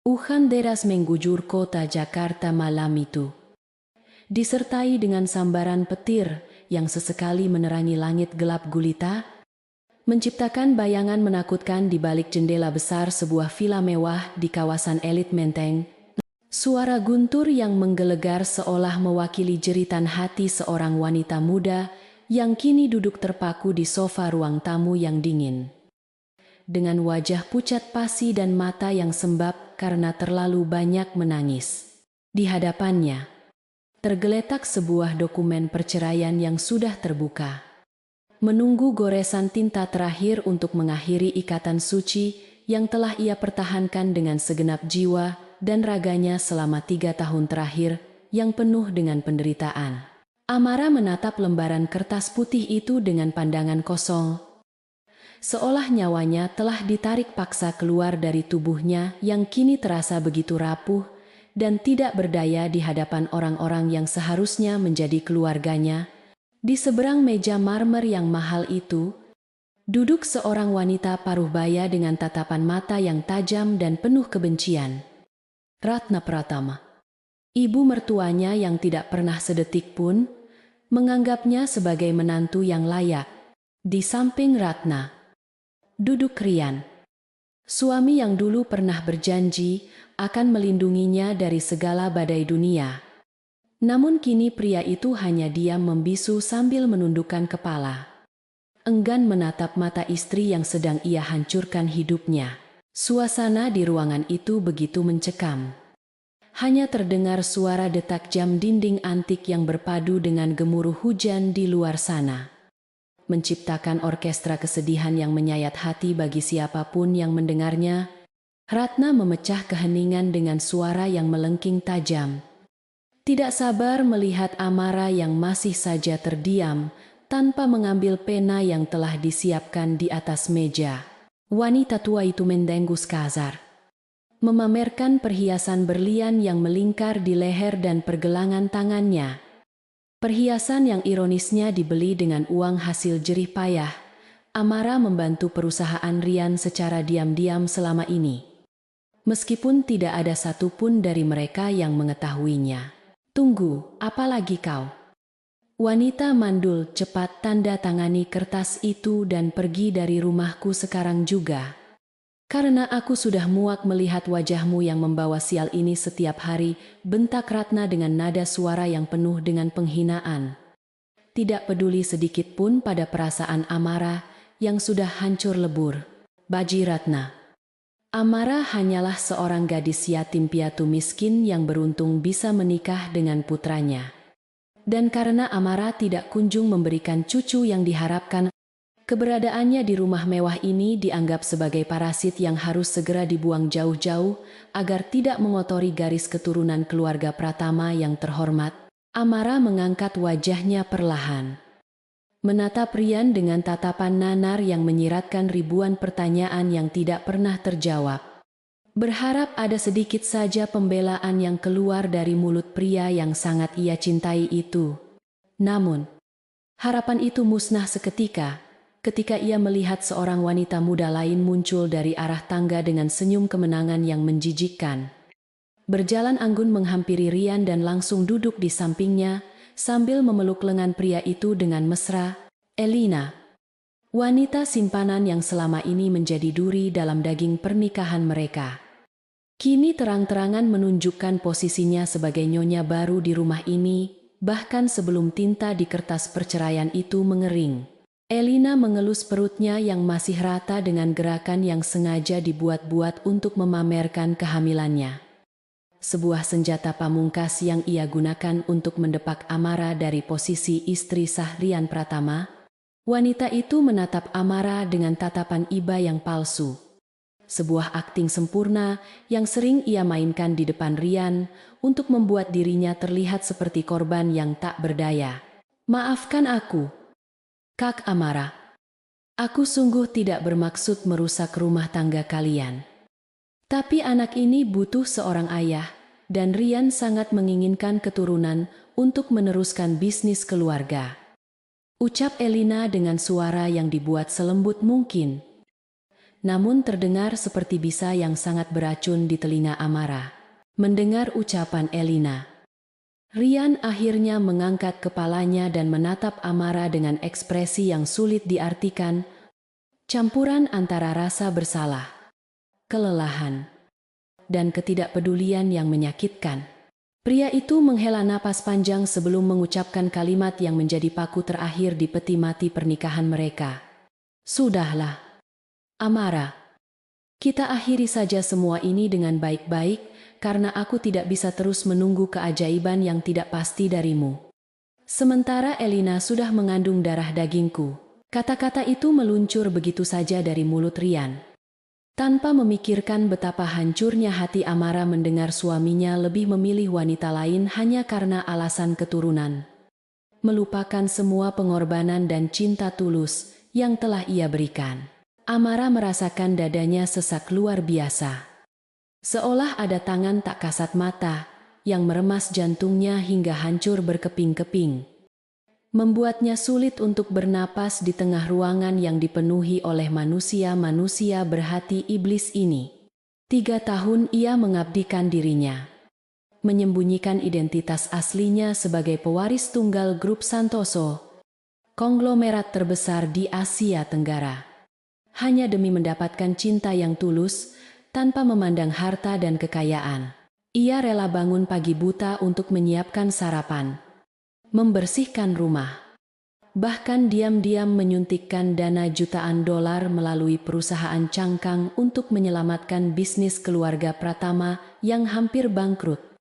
Hujan deras mengguyur kota Jakarta malam itu, disertai dengan sambaran petir yang sesekali menerangi langit gelap gulita, menciptakan bayangan menakutkan di balik jendela besar sebuah villa mewah di kawasan elit Menteng. Suara guntur yang menggelegar seolah mewakili jeritan hati seorang wanita muda yang kini duduk terpaku di sofa ruang tamu yang dingin. Dengan wajah pucat pasi dan mata yang sembab karena terlalu banyak menangis. Di hadapannya tergeletak sebuah dokumen perceraian yang sudah terbuka. Menunggu goresan tinta terakhir untuk mengakhiri ikatan suci yang telah ia pertahankan dengan segenap jiwa dan raganya selama 3 tahun terakhir yang penuh dengan penderitaan. Amara menatap lembaran kertas putih itu dengan pandangan kosong, seolah nyawanya telah ditarik paksa keluar dari tubuhnya yang kini terasa begitu rapuh dan tidak berdaya di hadapan orang-orang yang seharusnya menjadi keluarganya. Di seberang meja marmer yang mahal itu, duduk seorang wanita paruh baya dengan tatapan mata yang tajam dan penuh kebencian. Ratna Pratama. Ibu mertuanya yang tidak pernah sedetik pun menganggapnya sebagai menantu yang layak. Di samping Ratna duduk Rian, suami yang dulu pernah berjanji akan melindunginya dari segala badai dunia. Namun kini pria itu hanya diam membisu sambil menundukkan kepala, enggan menatap mata istri yang sedang ia hancurkan hidupnya. Suasana di ruangan itu begitu mencekam. Hanya terdengar suara detak jam dinding antik yang berpadu dengan gemuruh hujan di luar sana, menciptakan orkestra kesedihan yang menyayat hati bagi siapapun yang mendengarnya. Ratna memecah keheningan dengan suara yang melengking tajam. Tidak sabar melihat Amara yang masih saja terdiam tanpa mengambil pena yang telah disiapkan di atas meja. Wanita tua itu mendengus kasar, memamerkan perhiasan berlian yang melingkar di leher dan pergelangan tangannya. Perhiasan yang ironisnya dibeli dengan uang hasil jerih payah Amara membantu perusahaan Rian secara diam-diam selama ini, meskipun tidak ada satupun dari mereka yang mengetahuinya. Tunggu, apalagi kau? Wanita mandul cepat tanda tangani kertas itu dan pergi dari rumahku sekarang juga. Karena aku sudah muak melihat wajahmu yang membawa sial ini setiap hari, bentak Ratna dengan nada suara yang penuh dengan penghinaan. Tidak peduli sedikit pun pada perasaan Amara yang sudah hancur lebur. Baji Ratna. Amara hanyalah seorang gadis yatim piatu miskin yang beruntung bisa menikah dengan putranya. Dan karena Amara tidak kunjung memberikan cucu yang diharapkan, keberadaannya di rumah mewah ini dianggap sebagai parasit yang harus segera dibuang jauh-jauh agar tidak mengotori garis keturunan keluarga Pratama yang terhormat. Amara mengangkat wajahnya perlahan, menatap Rian dengan tatapan nanar yang menyiratkan ribuan pertanyaan yang tidak pernah terjawab. Berharap ada sedikit saja pembelaan yang keluar dari mulut pria yang sangat ia cintai itu. Namun, harapan itu musnah seketika ketika ia melihat seorang wanita muda lain muncul dari arah tangga dengan senyum kemenangan yang menjijikkan. Berjalan anggun menghampiri Rian dan langsung duduk di sampingnya sambil memeluk lengan pria itu dengan mesra. Elina, wanita simpanan yang selama ini menjadi duri dalam daging pernikahan mereka, kini terang-terangan menunjukkan posisinya sebagai nyonya baru di rumah ini, bahkan sebelum tinta di kertas perceraian itu mengering. Elina mengelus perutnya yang masih rata dengan gerakan yang sengaja dibuat-buat untuk memamerkan kehamilannya. Sebuah senjata pamungkas yang ia gunakan untuk mendepak Amara dari posisi istri sah Rian Pratama. Wanita itu menatap Amara dengan tatapan iba yang palsu. Sebuah akting sempurna yang sering ia mainkan di depan Rian untuk membuat dirinya terlihat seperti korban yang tak berdaya. Maafkan aku, Kak Amara. Aku sungguh tidak bermaksud merusak rumah tangga kalian. Tapi anak ini butuh seorang ayah, dan Rian sangat menginginkan keturunan untuk meneruskan bisnis keluarga. Ucap Elina dengan suara yang dibuat selembut mungkin. namun terdengar seperti bisa yang sangat beracun di telinga Amara. Mendengar ucapan Elina, Rian akhirnya mengangkat kepalanya dan menatap Amara dengan ekspresi yang sulit diartikan, campuran antara rasa bersalah, kelelahan, dan ketidakpedulian yang menyakitkan. Pria itu menghela napas panjang sebelum mengucapkan kalimat yang menjadi paku terakhir di peti mati pernikahan mereka. Sudahlah, Amara. Kita akhiri saja semua ini dengan baik-baik, karena aku tidak bisa terus menunggu keajaiban yang tidak pasti darimu. Sementara Elina sudah mengandung darah dagingku. Kata-kata itu meluncur begitu saja dari mulut Rian. Tanpa memikirkan betapa hancurnya hati Amara mendengar suaminya lebih memilih wanita lain hanya karena alasan keturunan. Melupakan semua pengorbanan dan cinta tulus yang telah ia berikan. Amara merasakan dadanya sesak luar biasa. Seolah ada tangan tak kasat mata yang meremas jantungnya hingga hancur berkeping-keping. Membuatnya sulit untuk bernapas di tengah ruangan yang dipenuhi oleh manusia-manusia berhati iblis ini. 3 tahun ia mengabdikan dirinya, menyembunyikan identitas aslinya sebagai pewaris tunggal grup Santoso, konglomerat terbesar di Asia Tenggara. Hanya demi mendapatkan cinta yang tulus, tanpa memandang harta dan kekayaan. Ia rela bangun pagi buta untuk menyiapkan sarapan, membersihkan rumah, bahkan diam-diam menyuntikkan dana jutaan dolar melalui perusahaan cangkang untuk menyelamatkan bisnis keluarga Pratama yang hampir bangkrut.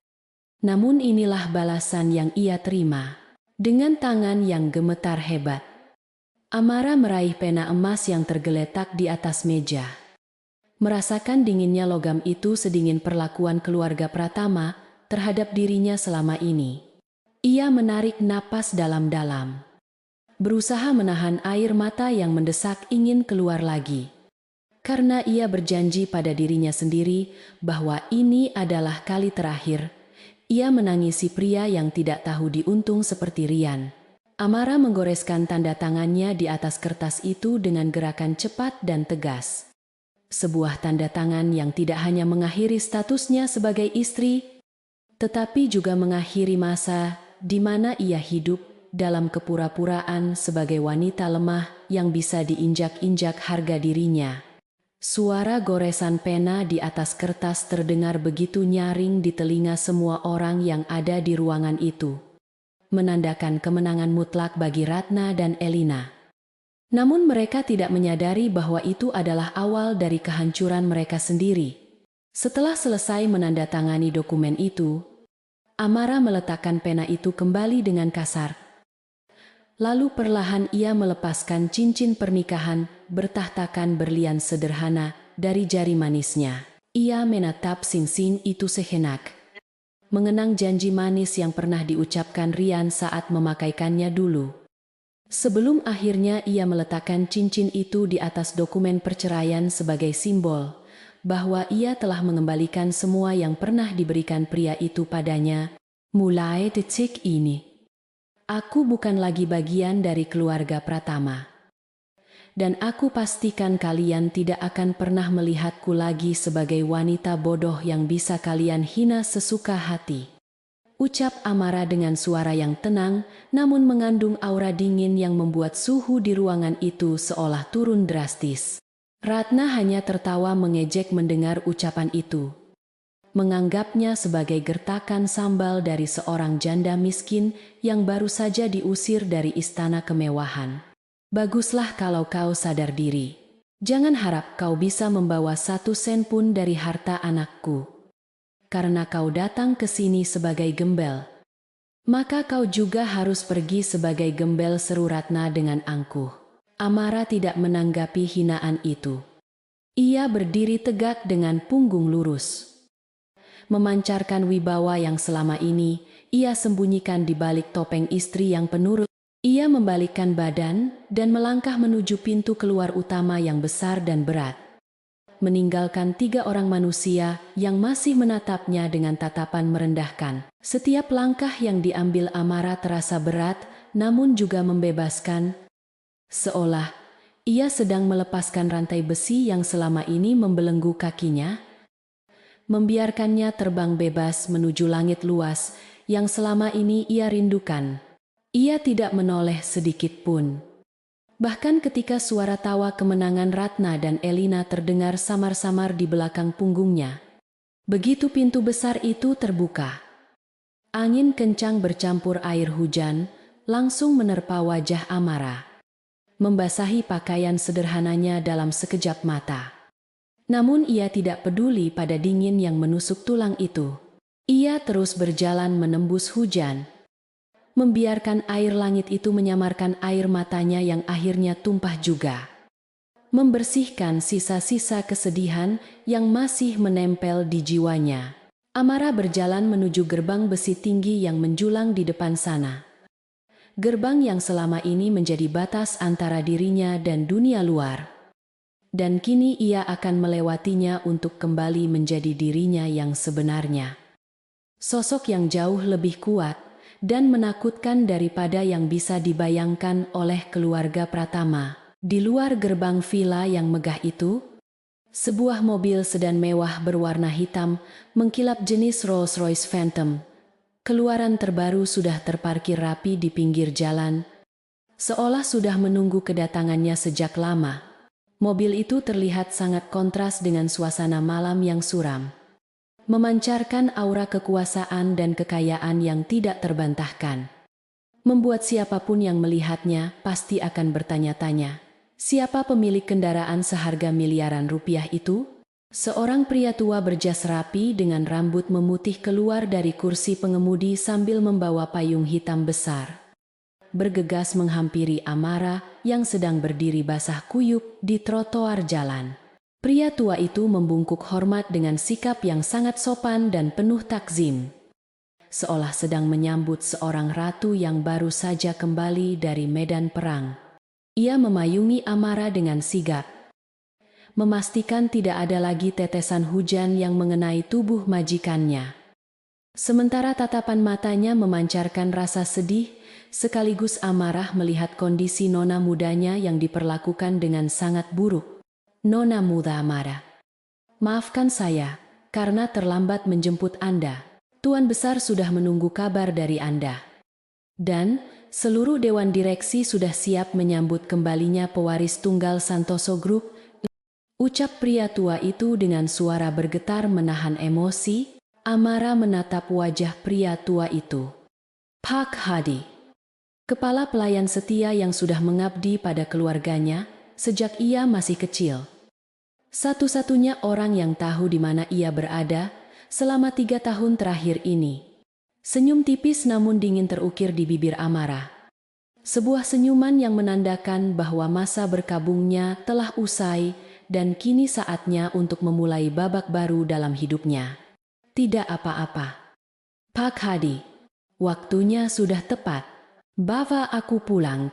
Namun inilah balasan yang ia terima. Dengan tangan yang gemetar hebat, Amara meraih pena emas yang tergeletak di atas meja. Merasakan dinginnya logam itu sedingin perlakuan keluarga Pratama terhadap dirinya selama ini. Ia menarik napas dalam-dalam, berusaha menahan air mata yang mendesak ingin keluar lagi. Karena ia berjanji pada dirinya sendiri bahwa ini adalah kali terakhir ia menangisi pria yang tidak tahu diuntung seperti Rian. Amara menggoreskan tanda tangannya di atas kertas itu dengan gerakan cepat dan tegas. Sebuah tanda tangan yang tidak hanya mengakhiri statusnya sebagai istri, tetapi juga mengakhiri masa di mana ia hidup dalam kepura-puraan sebagai wanita lemah yang bisa diinjak-injak harga dirinya. Suara goresan pena di atas kertas terdengar begitu nyaring di telinga semua orang yang ada di ruangan itu, menandakan kemenangan mutlak bagi Ratna dan Elina. Namun mereka tidak menyadari bahwa itu adalah awal dari kehancuran mereka sendiri. Setelah selesai menandatangani dokumen itu, Amara meletakkan pena itu kembali dengan kasar. Lalu perlahan ia melepaskan cincin pernikahan bertahtakan berlian sederhana dari jari manisnya. Ia menatap cincin itu sejenak, mengenang janji manis yang pernah diucapkan Rian saat memakaikannya dulu. Sebelum akhirnya ia meletakkan cincin itu di atas dokumen perceraian sebagai simbol bahwa ia telah mengembalikan semua yang pernah diberikan pria itu padanya. Mulai detik ini, aku bukan lagi bagian dari keluarga Pratama. Dan aku pastikan kalian tidak akan pernah melihatku lagi sebagai wanita bodoh yang bisa kalian hina sesuka hati. Ucap Amara dengan suara yang tenang, namun mengandung aura dingin yang membuat suhu di ruangan itu seolah turun drastis. Ratna hanya tertawa mengejek mendengar ucapan itu, menganggapnya sebagai gertakan sambal dari seorang janda miskin yang baru saja diusir dari istana kemewahan. Baguslah kalau kau sadar diri. Jangan harap kau bisa membawa 1 sen pun dari harta anakku. Karena kau datang ke sini sebagai gembel, maka kau juga harus pergi sebagai gembel, seru Ratna dengan angkuh. Amara tidak menanggapi hinaan itu. Ia berdiri tegak dengan punggung lurus, memancarkan wibawa yang selama ini ia sembunyikan di balik topeng istri yang penurut. Ia membalikkan badan dan melangkah menuju pintu keluar utama yang besar dan berat, meninggalkan 3 orang manusia yang masih menatapnya dengan tatapan merendahkan. Setiap langkah yang diambil Amara terasa berat, namun juga membebaskan, seolah Ia sedang melepaskan rantai besi yang selama ini membelenggu kakinya, membiarkannya terbang bebas menuju langit luas yang selama ini ia rindukan. Ia tidak menoleh sedikit pun. Bahkan ketika suara tawa kemenangan Ratna dan Elina terdengar samar-samar di belakang punggungnya. Begitu pintu besar itu terbuka, angin kencang bercampur air hujan langsung menerpa wajah Amara, membasahi pakaian sederhananya dalam sekejap mata. Namun ia tidak peduli pada dingin yang menusuk tulang itu. Ia terus berjalan menembus hujan, membiarkan air langit itu menyamarkan air matanya yang akhirnya tumpah juga, membersihkan sisa-sisa kesedihan yang masih menempel di jiwanya. Amara berjalan menuju gerbang besi tinggi yang menjulang di depan sana. Gerbang yang selama ini menjadi batas antara dirinya dan dunia luar. Dan kini ia akan melewatinya untuk kembali menjadi dirinya yang sebenarnya. Sosok yang jauh lebih kuat dan menakutkan daripada yang bisa dibayangkan oleh keluarga Pratama. Di luar gerbang villa yang megah itu, sebuah mobil sedan mewah berwarna hitam mengkilap jenis Rolls-Royce Phantom. Keluaran terbaru sudah terparkir rapi di pinggir jalan, seolah sudah menunggu kedatangannya sejak lama. Mobil itu terlihat sangat kontras dengan suasana malam yang suram, memancarkan aura kekuasaan dan kekayaan yang tidak terbantahkan. Membuat siapapun yang melihatnya pasti akan bertanya-tanya, siapa pemilik kendaraan seharga miliaran rupiah itu? Seorang pria tua berjas rapi dengan rambut memutih keluar dari kursi pengemudi sambil membawa payung hitam besar. Bergegas menghampiri Amara yang sedang berdiri basah kuyup di trotoar jalan. Pria tua itu membungkuk hormat dengan sikap yang sangat sopan dan penuh takzim, seolah sedang menyambut seorang ratu yang baru saja kembali dari medan perang. Ia memayungi Amara dengan sigap, memastikan tidak ada lagi tetesan hujan yang mengenai tubuh majikannya. Sementara tatapan matanya memancarkan rasa sedih, sekaligus amarah melihat kondisi nona mudanya yang diperlakukan dengan sangat buruk. Nona muda Amara, maafkan saya, karena terlambat menjemput Anda. Tuan Besar sudah menunggu kabar dari Anda. Dan seluruh Dewan Direksi sudah siap menyambut kembalinya pewaris tunggal Santoso Group. Ucap pria tua itu dengan suara bergetar menahan emosi. Amara menatap wajah pria tua itu. Pak Hadi, kepala pelayan setia yang sudah mengabdi pada keluarganya sejak ia masih kecil. Satu-satunya orang yang tahu di mana ia berada selama 3 tahun terakhir ini. Senyum tipis namun dingin terukir di bibir Amara. Sebuah senyuman yang menandakan bahwa masa berkabungnya telah usai dan kini saatnya untuk memulai babak baru dalam hidupnya. Tidak apa-apa, Pak Hadi, waktunya sudah tepat. Bawa aku pulang.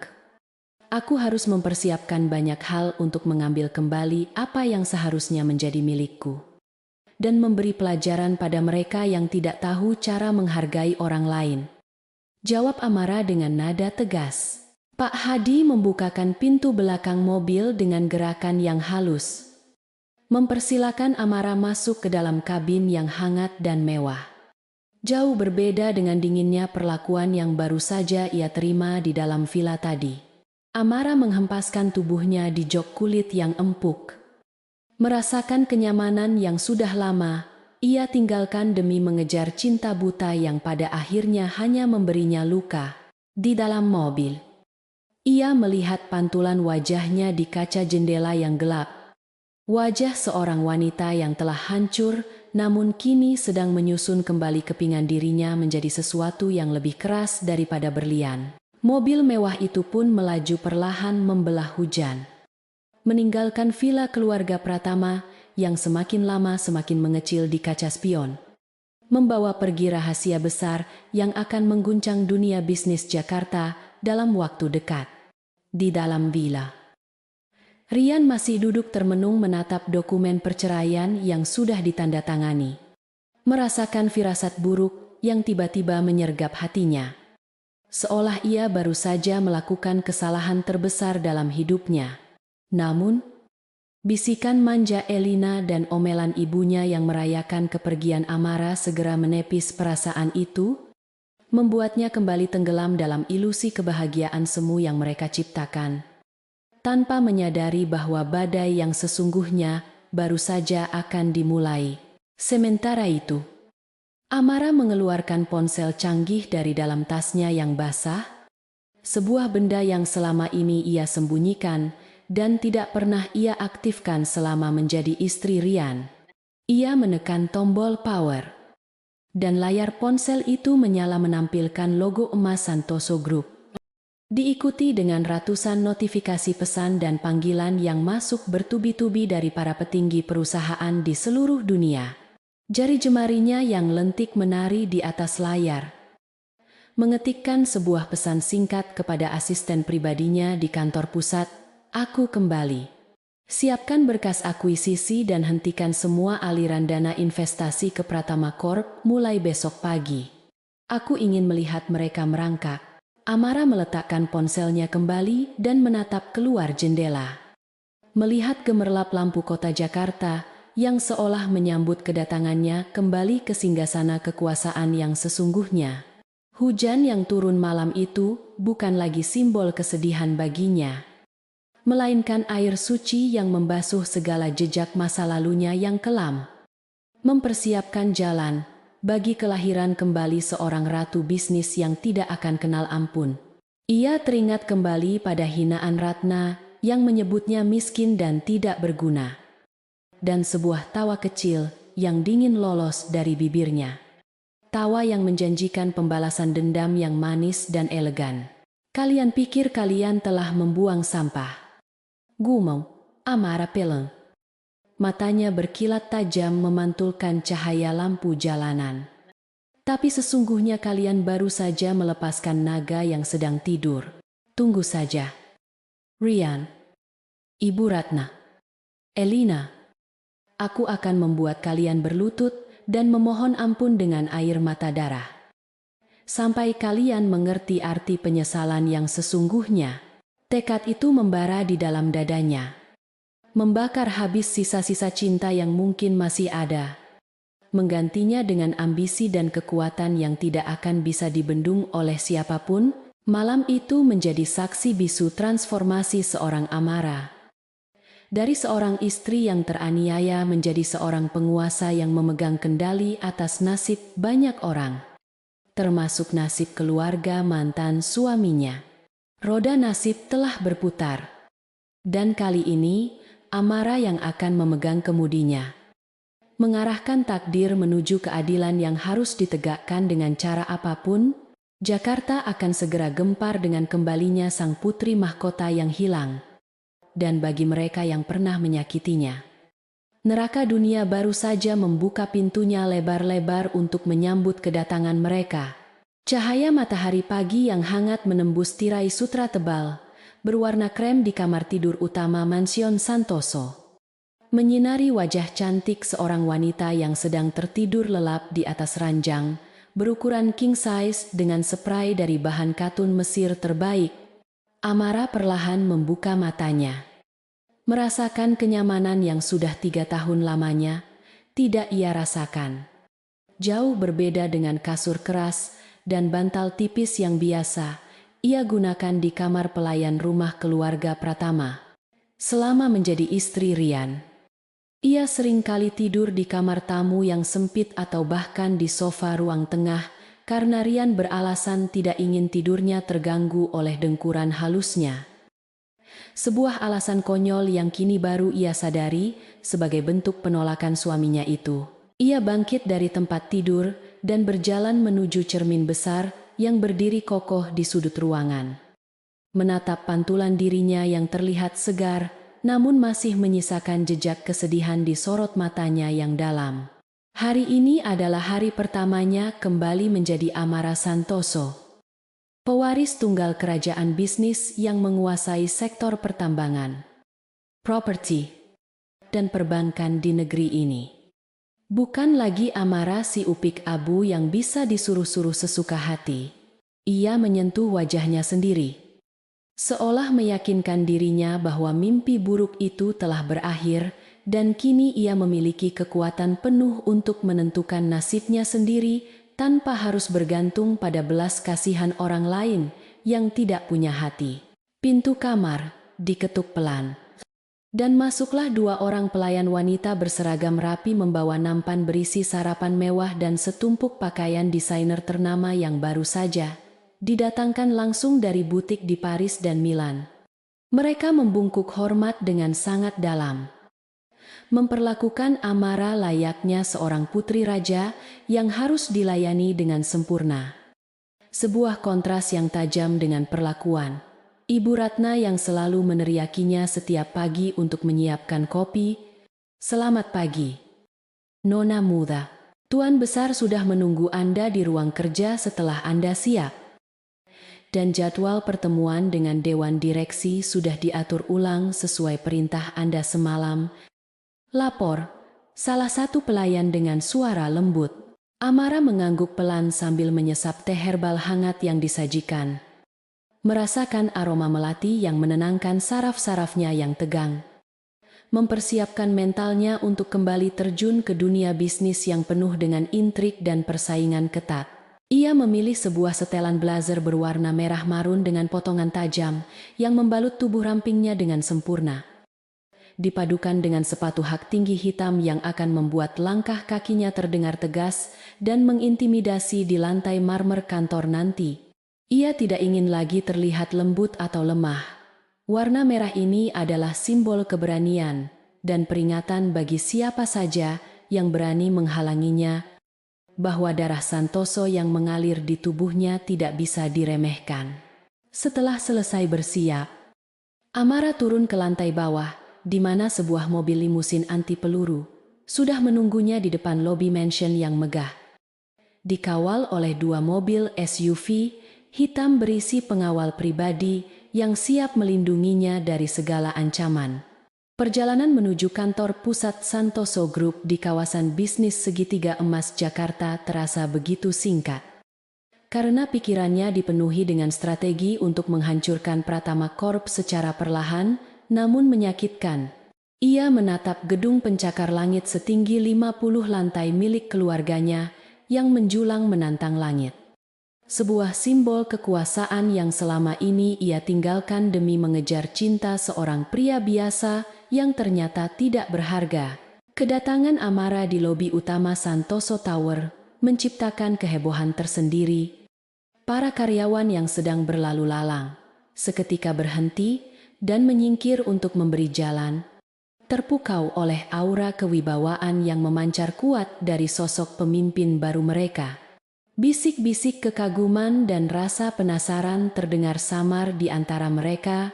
Aku harus mempersiapkan banyak hal untuk mengambil kembali apa yang seharusnya menjadi milikku. Dan memberi pelajaran pada mereka yang tidak tahu cara menghargai orang lain. Jawab Amara dengan nada tegas. Pak Hadi membukakan pintu belakang mobil dengan gerakan yang halus, mempersilakan Amara masuk ke dalam kabin yang hangat dan mewah. Jauh berbeda dengan dinginnya perlakuan yang baru saja ia terima di dalam villa tadi. Amara menghempaskan tubuhnya di jok kulit yang empuk. Merasakan kenyamanan yang sudah lama ia tinggalkan demi mengejar cinta buta yang pada akhirnya hanya memberinya luka. Di dalam mobil, ia melihat pantulan wajahnya di kaca jendela yang gelap. Wajah seorang wanita yang telah hancur, namun kini sedang menyusun kembali kepingan dirinya menjadi sesuatu yang lebih keras daripada berlian. Mobil mewah itu pun melaju perlahan membelah hujan, meninggalkan villa keluarga Pratama yang semakin lama semakin mengecil di kaca spion, membawa pergi rahasia besar yang akan mengguncang dunia bisnis Jakarta dalam waktu dekat. Di dalam villa, Rian masih duduk termenung menatap dokumen perceraian yang sudah ditandatangani, merasakan firasat buruk yang tiba-tiba menyergap hatinya. Seolah ia baru saja melakukan kesalahan terbesar dalam hidupnya. Namun, bisikan manja Elina dan omelan ibunya yang merayakan kepergian Amara segera menepis perasaan itu, membuatnya kembali tenggelam dalam ilusi kebahagiaan semu yang mereka ciptakan, tanpa menyadari bahwa badai yang sesungguhnya baru saja akan dimulai. Sementara itu, Amara mengeluarkan ponsel canggih dari dalam tasnya yang basah, sebuah benda yang selama ini ia sembunyikan dan tidak pernah ia aktifkan selama menjadi istri Rian. Ia menekan tombol power, dan layar ponsel itu menyala menampilkan logo emas Santoso Group. Diikuti dengan ratusan notifikasi pesan dan panggilan yang masuk bertubi-tubi dari para petinggi perusahaan di seluruh dunia. Jari jemarinya yang lentik menari di atas layar, mengetikkan sebuah pesan singkat kepada asisten pribadinya di kantor pusat, "Aku kembali. Siapkan berkas akuisisi dan hentikan semua aliran dana investasi ke Pratama Corp mulai besok pagi. Aku ingin melihat mereka merangkak." Amara meletakkan ponselnya kembali dan menatap keluar jendela. Melihat gemerlap lampu kota Jakarta yang seolah menyambut kedatangannya kembali ke singgasana kekuasaan yang sesungguhnya. Hujan yang turun malam itu bukan lagi simbol kesedihan baginya, melainkan air suci yang membasuh segala jejak masa lalunya yang kelam. Mempersiapkan jalan bagi kelahiran kembali seorang ratu bisnis yang tidak akan kenal ampun. Ia teringat kembali pada hinaan Ratna yang menyebutnya miskin dan tidak berguna, dan sebuah tawa kecil yang dingin lolos dari bibirnya. Tawa yang menjanjikan pembalasan dendam yang manis dan elegan. "Kalian pikir kalian telah membuang sampah?" gumau Amara Peleng. Matanya berkilat tajam memantulkan cahaya lampu jalanan. "Tapi sesungguhnya kalian baru saja melepaskan naga yang sedang tidur. Tunggu saja." Rian, Ibu Ratna, Elina, aku akan membuat kalian berlutut dan memohon ampun dengan air mata darah. Sampai kalian mengerti arti penyesalan yang sesungguhnya. Tekad itu membara di dalam dadanya, membakar habis sisa-sisa cinta yang mungkin masih ada, menggantinya dengan ambisi dan kekuatan yang tidak akan bisa dibendung oleh siapapun. Malam itu menjadi saksi bisu transformasi seorang Amara. Dari seorang istri yang teraniaya menjadi seorang penguasa yang memegang kendali atas nasib banyak orang, termasuk nasib keluarga mantan suaminya. Roda nasib telah berputar, dan kali ini Amara yang akan memegang kemudinya, mengarahkan takdir menuju keadilan yang harus ditegakkan dengan cara apapun. Jakarta akan segera gempar dengan kembalinya sang putri mahkota yang hilang. Dan bagi mereka yang pernah menyakitinya, neraka dunia baru saja membuka pintunya lebar-lebar untuk menyambut kedatangan mereka. Cahaya matahari pagi yang hangat menembus tirai sutra tebal, berwarna krem di kamar tidur utama Mansion Santoso, menyinari wajah cantik seorang wanita yang sedang tertidur lelap di atas ranjang berukuran king size dengan spray dari bahan katun Mesir terbaik. Amara perlahan membuka matanya, merasakan kenyamanan yang sudah 3 tahun lamanya tidak ia rasakan. Jauh berbeda dengan kasur keras dan bantal tipis yang biasa ia gunakan di kamar pelayan rumah keluarga Pratama. Selama menjadi istri Rian, ia sering kali tidur di kamar tamu yang sempit atau bahkan di sofa ruang tengah karena Rian beralasan tidak ingin tidurnya terganggu oleh dengkuran halusnya. Sebuah alasan konyol yang kini baru ia sadari sebagai bentuk penolakan suaminya itu. Ia bangkit dari tempat tidur dan berjalan menuju cermin besar yang berdiri kokoh di sudut ruangan. Menatap pantulan dirinya yang terlihat segar, namun masih menyisakan jejak kesedihan di sorot matanya yang dalam. Hari ini adalah hari pertamanya kembali menjadi Amara Santoso, pewaris tunggal kerajaan bisnis yang menguasai sektor pertambangan, properti, dan perbankan di negeri ini. Bukan lagi Amara si upik abu yang bisa disuruh-suruh sesuka hati. Ia menyentuh wajahnya sendiri, Seolah meyakinkan dirinya bahwa mimpi buruk itu telah berakhir dan kini ia memiliki kekuatan penuh untuk menentukan nasibnya sendiri tanpa harus bergantung pada belas kasihan orang lain yang tidak punya hati. Pintu kamar diketuk pelan. Dan masuklah dua orang pelayan wanita berseragam rapi membawa nampan berisi sarapan mewah dan setumpuk pakaian desainer ternama yang baru saja didatangkan langsung dari butik di Paris dan Milan. Mereka membungkuk hormat dengan sangat dalam, memperlakukan Amara layaknya seorang putri raja yang harus dilayani dengan sempurna. Sebuah kontras yang tajam dengan perlakuan Ibu Ratna yang selalu meneriakinya setiap pagi untuk menyiapkan kopi. "Selamat pagi, Nona muda. Tuan Besar sudah menunggu Anda di ruang kerja setelah Anda siap. Dan jadwal pertemuan dengan Dewan Direksi sudah diatur ulang sesuai perintah Anda semalam," lapor salah satu pelayan dengan suara lembut. Amara mengangguk pelan sambil menyesap teh herbal hangat yang disajikan. Merasakan aroma melati yang menenangkan saraf-sarafnya yang tegang. Mempersiapkan mentalnya untuk kembali terjun ke dunia bisnis yang penuh dengan intrik dan persaingan ketat. Ia memilih sebuah setelan blazer berwarna merah marun dengan potongan tajam yang membalut tubuh rampingnya dengan sempurna. Dipadukan dengan sepatu hak tinggi hitam yang akan membuat langkah kakinya terdengar tegas dan mengintimidasi di lantai marmer kantor nanti. Ia tidak ingin lagi terlihat lembut atau lemah. Warna merah ini adalah simbol keberanian dan peringatan bagi siapa saja yang berani menghalanginya bahwa darah Santoso yang mengalir di tubuhnya tidak bisa diremehkan. Setelah selesai bersiap, Amara turun ke lantai bawah, di mana sebuah mobil limusin anti peluru sudah menunggunya di depan lobi mansion yang megah. Dikawal oleh dua mobil SUV hitam berisi pengawal pribadi yang siap melindunginya dari segala ancaman. Perjalanan menuju kantor pusat Santoso Group di kawasan bisnis Segitiga Emas Jakarta terasa begitu singkat. Karena pikirannya dipenuhi dengan strategi untuk menghancurkan Pratama Corp secara perlahan, namun menyakitkan. Ia menatap gedung pencakar langit setinggi 50 lantai milik keluarganya yang menjulang menantang langit. Sebuah simbol kekuasaan yang selama ini ia tinggalkan demi mengejar cinta seorang pria biasa yang ternyata tidak berharga. Kedatangan Amara di lobi utama Santoso Tower menciptakan kehebohan tersendiri. Para karyawan yang sedang berlalu lalang seketika berhenti dan menyingkir untuk memberi jalan, terpukau oleh aura kewibawaan yang memancar kuat dari sosok pemimpin baru mereka. Bisik-bisik kekaguman dan rasa penasaran terdengar samar di antara mereka,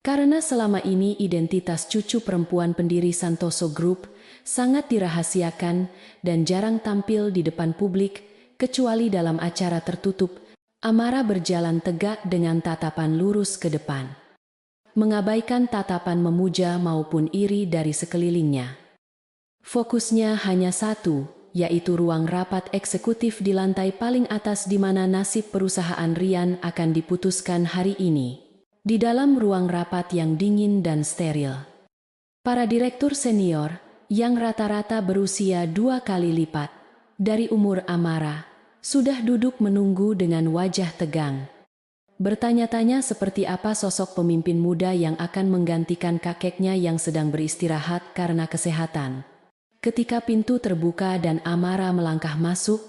karena selama ini identitas cucu perempuan pendiri Santoso Group sangat dirahasiakan dan jarang tampil di depan publik, kecuali dalam acara tertutup. Amara berjalan tegak dengan tatapan lurus ke depan, mengabaikan tatapan memuja maupun iri dari sekelilingnya. Fokusnya hanya satu, yaitu ruang rapat eksekutif di lantai paling atas di mana nasib perusahaan Rian akan diputuskan hari ini. Di dalam ruang rapat yang dingin dan steril, para direktur senior yang rata-rata berusia 2 kali lipat dari umur Amara sudah duduk menunggu dengan wajah tegang. Bertanya-tanya seperti apa sosok pemimpin muda yang akan menggantikan kakeknya yang sedang beristirahat karena kesehatan. Ketika pintu terbuka dan Amara melangkah masuk,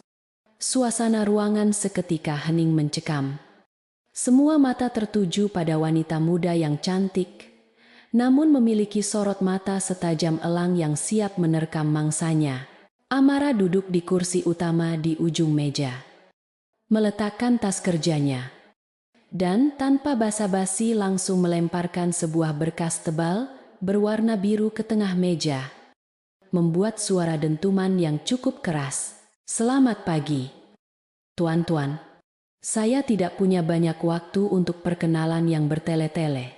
suasana ruangan seketika hening mencekam. Semua mata tertuju pada wanita muda yang cantik, namun memiliki sorot mata setajam elang yang siap menerkam mangsanya. Amara duduk di kursi utama di ujung meja, meletakkan tas kerjanya, dan tanpa basa-basi langsung melemparkan sebuah berkas tebal berwarna biru ke tengah meja, membuat suara dentuman yang cukup keras. "Selamat pagi, tuan-tuan. Saya tidak punya banyak waktu untuk perkenalan yang bertele-tele.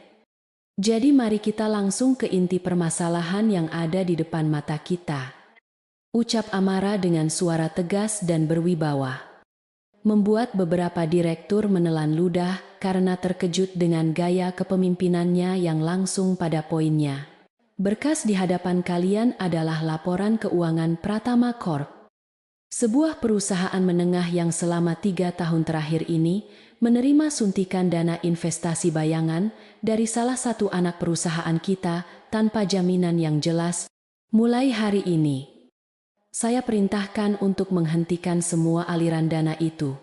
Jadi mari kita langsung ke inti permasalahan yang ada di depan mata kita," ucap Amara dengan suara tegas dan berwibawa, membuat beberapa direktur menelan ludah karena terkejut dengan gaya kepemimpinannya yang langsung pada poinnya. Berkas di hadapan kalian adalah laporan keuangan Pratama Corp. Sebuah perusahaan menengah yang selama 3 tahun terakhir ini menerima suntikan dana investasi bayangan dari salah satu anak perusahaan kita tanpa jaminan yang jelas. Mulai hari ini, saya perintahkan untuk menghentikan semua aliran dana itu.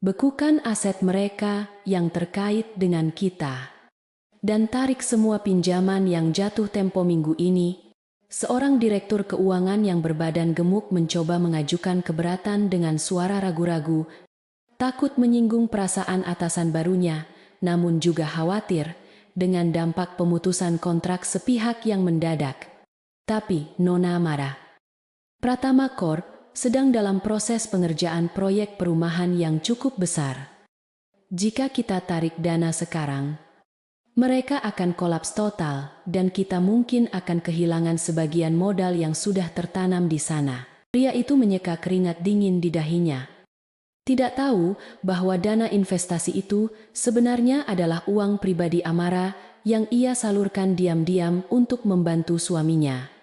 Bekukan aset mereka yang terkait dengan kita. Dan tarik semua pinjaman yang jatuh tempo minggu ini. Seorang direktur keuangan yang berbadan gemuk mencoba mengajukan keberatan dengan suara ragu-ragu, takut menyinggung perasaan atasan barunya, namun juga khawatir dengan dampak pemutusan kontrak sepihak yang mendadak. Tapi Nona marah. Pratama Corp sedang dalam proses pengerjaan proyek perumahan yang cukup besar. Jika kita tarik dana sekarang, mereka akan kolaps total dan kita mungkin akan kehilangan sebagian modal yang sudah tertanam di sana. Pria itu menyeka keringat dingin di dahinya. Tidak tahu bahwa dana investasi itu sebenarnya adalah uang pribadi Amara yang ia salurkan diam-diam untuk membantu suaminya.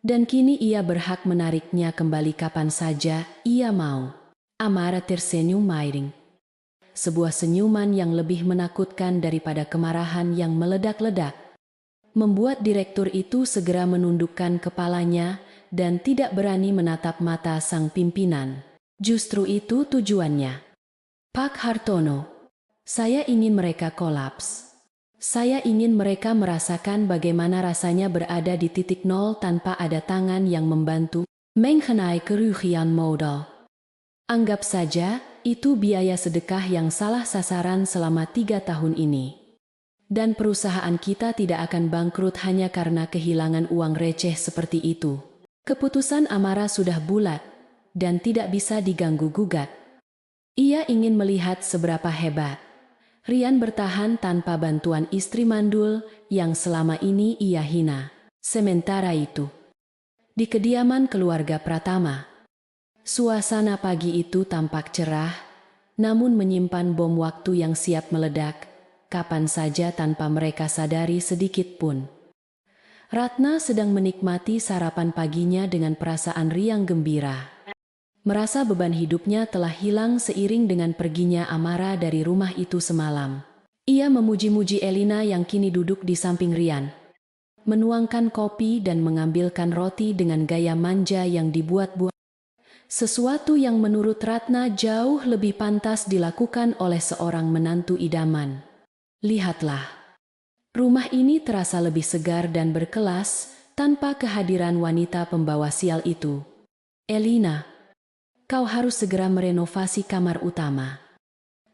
Dan kini ia berhak menariknya kembali kapan saja ia mau. Amara tersenyum miring. Sebuah senyuman yang lebih menakutkan daripada kemarahan yang meledak-ledak, membuat direktur itu segera menundukkan kepalanya dan tidak berani menatap mata sang pimpinan. Justru itu tujuannya. Pak Hartono, saya ingin mereka kolaps. Saya ingin mereka merasakan bagaimana rasanya berada di titik nol tanpa ada tangan yang membantu mengenai kerugian modal. Anggap saja itu biaya sedekah yang salah sasaran selama 3 tahun ini. Dan perusahaan kita tidak akan bangkrut hanya karena kehilangan uang receh seperti itu. Keputusan Amara sudah bulat dan tidak bisa diganggu-gugat. Ia ingin melihat seberapa hebat Rian bertahan tanpa bantuan istri mandul yang selama ini ia hina. Sementara itu, di kediaman keluarga Pratama, suasana pagi itu tampak cerah, namun menyimpan bom waktu yang siap meledak, kapan saja tanpa mereka sadari sedikit pun. Ratna sedang menikmati sarapan paginya dengan perasaan riang gembira. Merasa beban hidupnya telah hilang seiring dengan perginya Amara dari rumah itu semalam. Ia memuji-muji Elina yang kini duduk di samping Rian, menuangkan kopi dan mengambilkan roti dengan gaya manja yang dibuat-buat. Sesuatu yang menurut Ratna jauh lebih pantas dilakukan oleh seorang menantu idaman. Lihatlah, rumah ini terasa lebih segar dan berkelas tanpa kehadiran wanita pembawa sial itu. Elina, kau harus segera merenovasi kamar utama.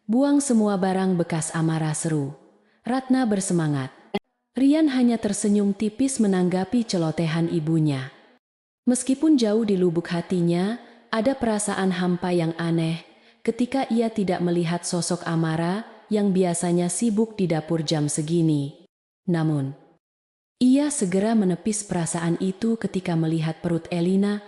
Buang semua barang bekas Amara, seru Ratna bersemangat. Rian hanya tersenyum tipis menanggapi celotehan ibunya. Meskipun jauh di lubuk hatinya, ada perasaan hampa yang aneh ketika ia tidak melihat sosok Amara yang biasanya sibuk di dapur jam segini. Namun, ia segera menepis perasaan itu ketika melihat perut Elina,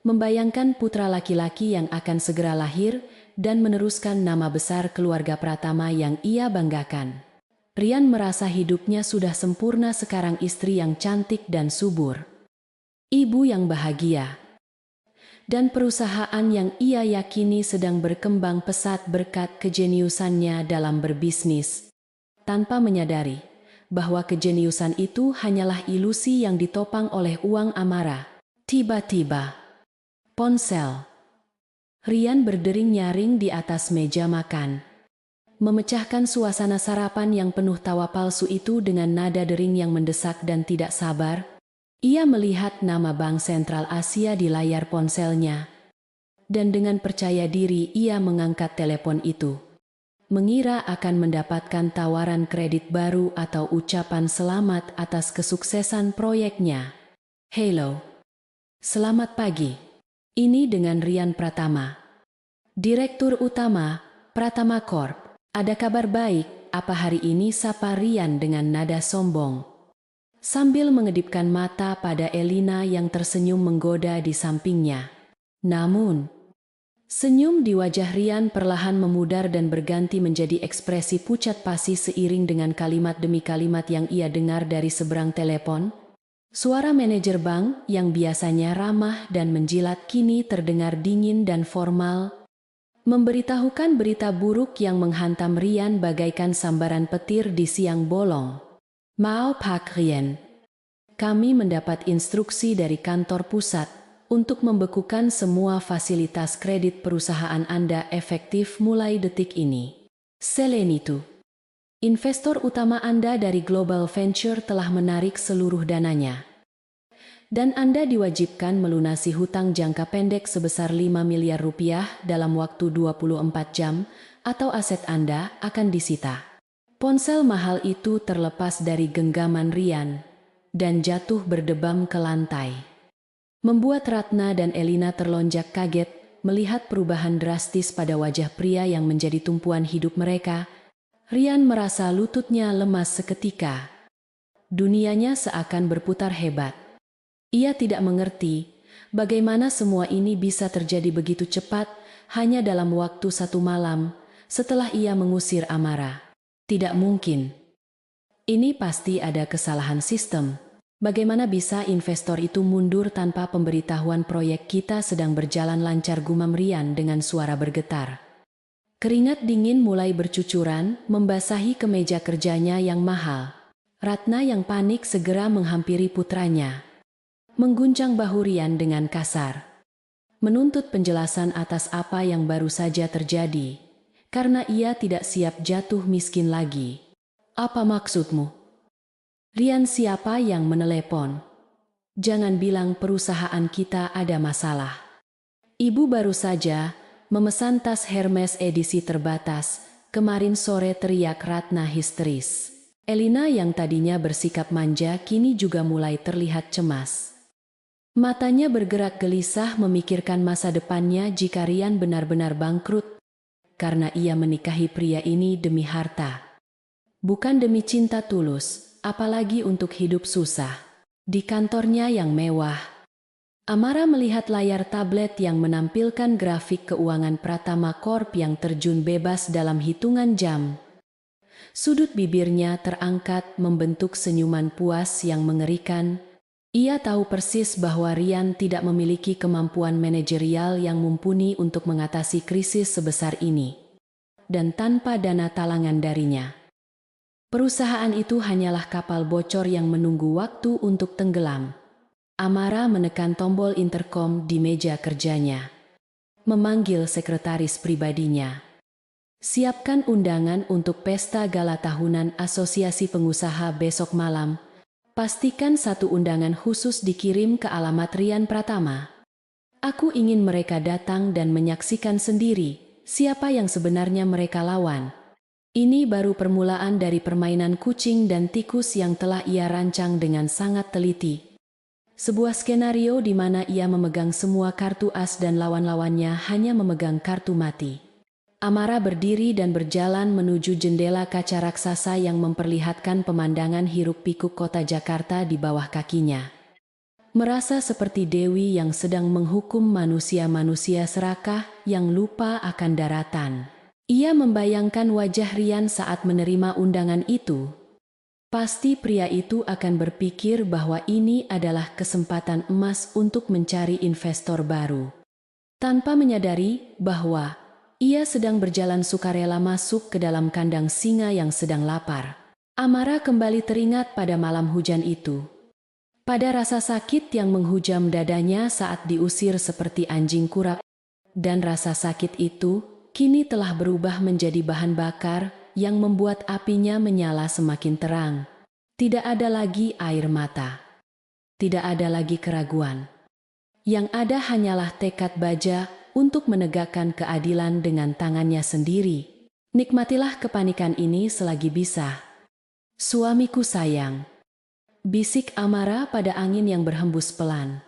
membayangkan putra laki-laki yang akan segera lahir dan meneruskan nama besar keluarga Pratama yang ia banggakan. Rian merasa hidupnya sudah sempurna sekarang, istri yang cantik dan subur, ibu yang bahagia, dan perusahaan yang ia yakini sedang berkembang pesat berkat kejeniusannya dalam berbisnis. Tanpa menyadari bahwa kejeniusan itu hanyalah ilusi yang ditopang oleh uang Amara. Tiba-tiba, ponsel Rian berdering nyaring di atas meja makan, memecahkan suasana sarapan yang penuh tawa palsu itu dengan nada dering yang mendesak dan tidak sabar. Ia melihat nama Bank Sentral Asia di layar ponselnya, dan dengan percaya diri ia mengangkat telepon itu, mengira akan mendapatkan tawaran kredit baru atau ucapan selamat atas kesuksesan proyeknya. Halo, selamat pagi. Ini dengan Rian Pratama, Direktur Utama Pratama Corp. Ada kabar baik, apa hari ini? Sapa Rian dengan nada sombong, sambil mengedipkan mata pada Elina yang tersenyum menggoda di sampingnya. Namun, Senyum di wajah Rian perlahan memudar dan berganti menjadi ekspresi pucat pasi seiring dengan kalimat demi kalimat yang ia dengar dari seberang telepon. Suara manajer bank yang biasanya ramah dan menjilat kini terdengar dingin dan formal, memberitahukan berita buruk yang menghantam Rian bagaikan sambaran petir di siang bolong. Mau Pak Rian, kami mendapat instruksi dari kantor pusat untuk membekukan semua fasilitas kredit perusahaan Anda efektif mulai detik ini. Selain itu, investor utama Anda dari Global Venture telah menarik seluruh dananya. Dan Anda diwajibkan melunasi hutang jangka pendek sebesar 5 miliar rupiah dalam waktu 24 jam atau aset Anda akan disita. Ponsel mahal itu terlepas dari genggaman Rian dan jatuh berdebam ke lantai. Membuat Ratna dan Elina terlonjak kaget melihat perubahan drastis pada wajah pria yang menjadi tumpuan hidup mereka. Rian merasa lututnya lemas seketika. Dunianya seakan berputar hebat. Ia tidak mengerti bagaimana semua ini bisa terjadi begitu cepat hanya dalam waktu 1 malam setelah ia mengusir Amara. Tidak mungkin. Ini pasti ada kesalahan sistem. Bagaimana bisa investor itu mundur tanpa pemberitahuan? Proyek kita sedang berjalan lancar, gumam Rian dengan suara bergetar. Keringat dingin mulai bercucuran, membasahi kemeja kerjanya yang mahal. Ratna yang panik segera menghampiri putranya, mengguncang bahu Rian dengan kasar, menuntut penjelasan atas apa yang baru saja terjadi, karena ia tidak siap jatuh miskin lagi. Apa maksudmu? Rian, siapa yang menelepon? Jangan bilang perusahaan kita ada masalah. Ibu baru saja memesan tas Hermes edisi terbatas. Kemarin sore, teriak Ratna histeris. Elina yang tadinya bersikap manja kini juga mulai terlihat cemas. Matanya bergerak gelisah memikirkan masa depannya jika Rian benar-benar bangkrut. Karena ia menikahi pria ini demi harta. Bukan demi cinta tulus. Apalagi untuk hidup susah. Di kantornya yang mewah, Amara melihat layar tablet yang menampilkan grafik keuangan Pratama Corp yang terjun bebas dalam hitungan jam. Sudut bibirnya terangkat membentuk senyuman puas yang mengerikan. Ia tahu persis bahwa Rian tidak memiliki kemampuan manajerial yang mumpuni untuk mengatasi krisis sebesar ini. Dan tanpa dana talangan darinya, perusahaan itu hanyalah kapal bocor yang menunggu waktu untuk tenggelam. Amara menekan tombol intercom di meja kerjanya, memanggil sekretaris pribadinya. Siapkan undangan untuk pesta gala tahunan Asosiasi Pengusaha besok malam. Pastikan 1 undangan khusus dikirim ke alamat Rian Pratama. Aku ingin mereka datang dan menyaksikan sendiri siapa yang sebenarnya mereka lawan. Ini baru permulaan dari permainan kucing dan tikus yang telah ia rancang dengan sangat teliti. Sebuah skenario di mana ia memegang semua kartu as dan lawan-lawannya hanya memegang kartu mati. Amara berdiri dan berjalan menuju jendela kaca raksasa yang memperlihatkan pemandangan hiruk-pikuk kota Jakarta di bawah kakinya. Merasa seperti dewi yang sedang menghukum manusia-manusia serakah yang lupa akan daratan. Ia membayangkan wajah Rian saat menerima undangan itu. Pasti pria itu akan berpikir bahwa ini adalah kesempatan emas untuk mencari investor baru. Tanpa menyadari bahwa ia sedang berjalan sukarela masuk ke dalam kandang singa yang sedang lapar. Amara kembali teringat pada malam hujan itu. Pada rasa sakit yang menghujam dadanya saat diusir seperti anjing kurap. Dan rasa sakit itu kini telah berubah menjadi bahan bakar yang membuat apinya menyala semakin terang. Tidak ada lagi air mata. Tidak ada lagi keraguan. Yang ada hanyalah tekad baja untuk menegakkan keadilan dengan tangannya sendiri. Nikmatilah kepanikan ini selagi bisa. Suamiku sayang, bisik Amara pada angin yang berhembus pelan.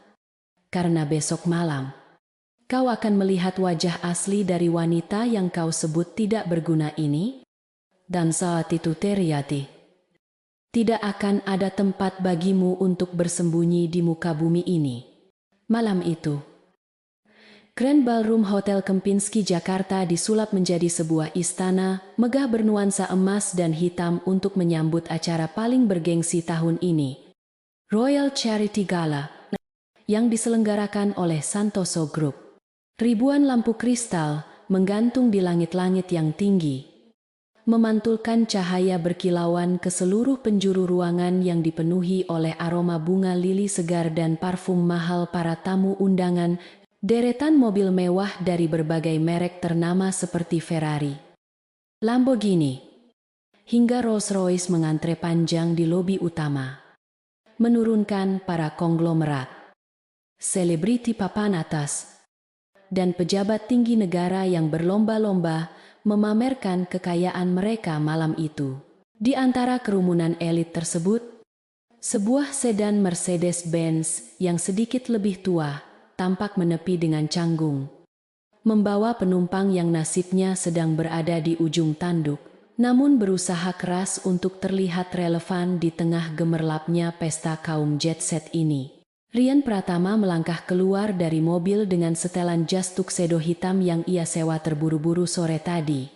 Karena besok malam kau akan melihat wajah asli dari wanita yang kau sebut tidak berguna ini. Dan saat itu terjadi. Tidak akan ada tempat bagimu untuk bersembunyi di muka bumi ini. Malam itu, Grand Ballroom Hotel Kempinski Jakarta disulap menjadi sebuah istana megah bernuansa emas dan hitam untuk menyambut acara paling bergengsi tahun ini, Royal Charity Gala, yang diselenggarakan oleh Santoso Group. Ribuan lampu kristal menggantung di langit-langit yang tinggi, memantulkan cahaya berkilauan ke seluruh penjuru ruangan yang dipenuhi oleh aroma bunga lili segar dan parfum mahal para tamu undangan. Deretan mobil mewah dari berbagai merek ternama seperti Ferrari, Lamborghini, hingga Rolls-Royce mengantre panjang di lobi utama, menurunkan para konglomerat, selebriti papan atas, dan pejabat tinggi negara yang berlomba-lomba memamerkan kekayaan mereka malam itu. Di antara kerumunan elit tersebut, sebuah sedan Mercedes-Benz yang sedikit lebih tua tampak menepi dengan canggung, membawa penumpang yang nasibnya sedang berada di ujung tanduk, namun berusaha keras untuk terlihat relevan di tengah gemerlapnya pesta kaum jet set ini. Rian Pratama melangkah keluar dari mobil dengan setelan jas tuxedo hitam yang ia sewa terburu-buru sore tadi,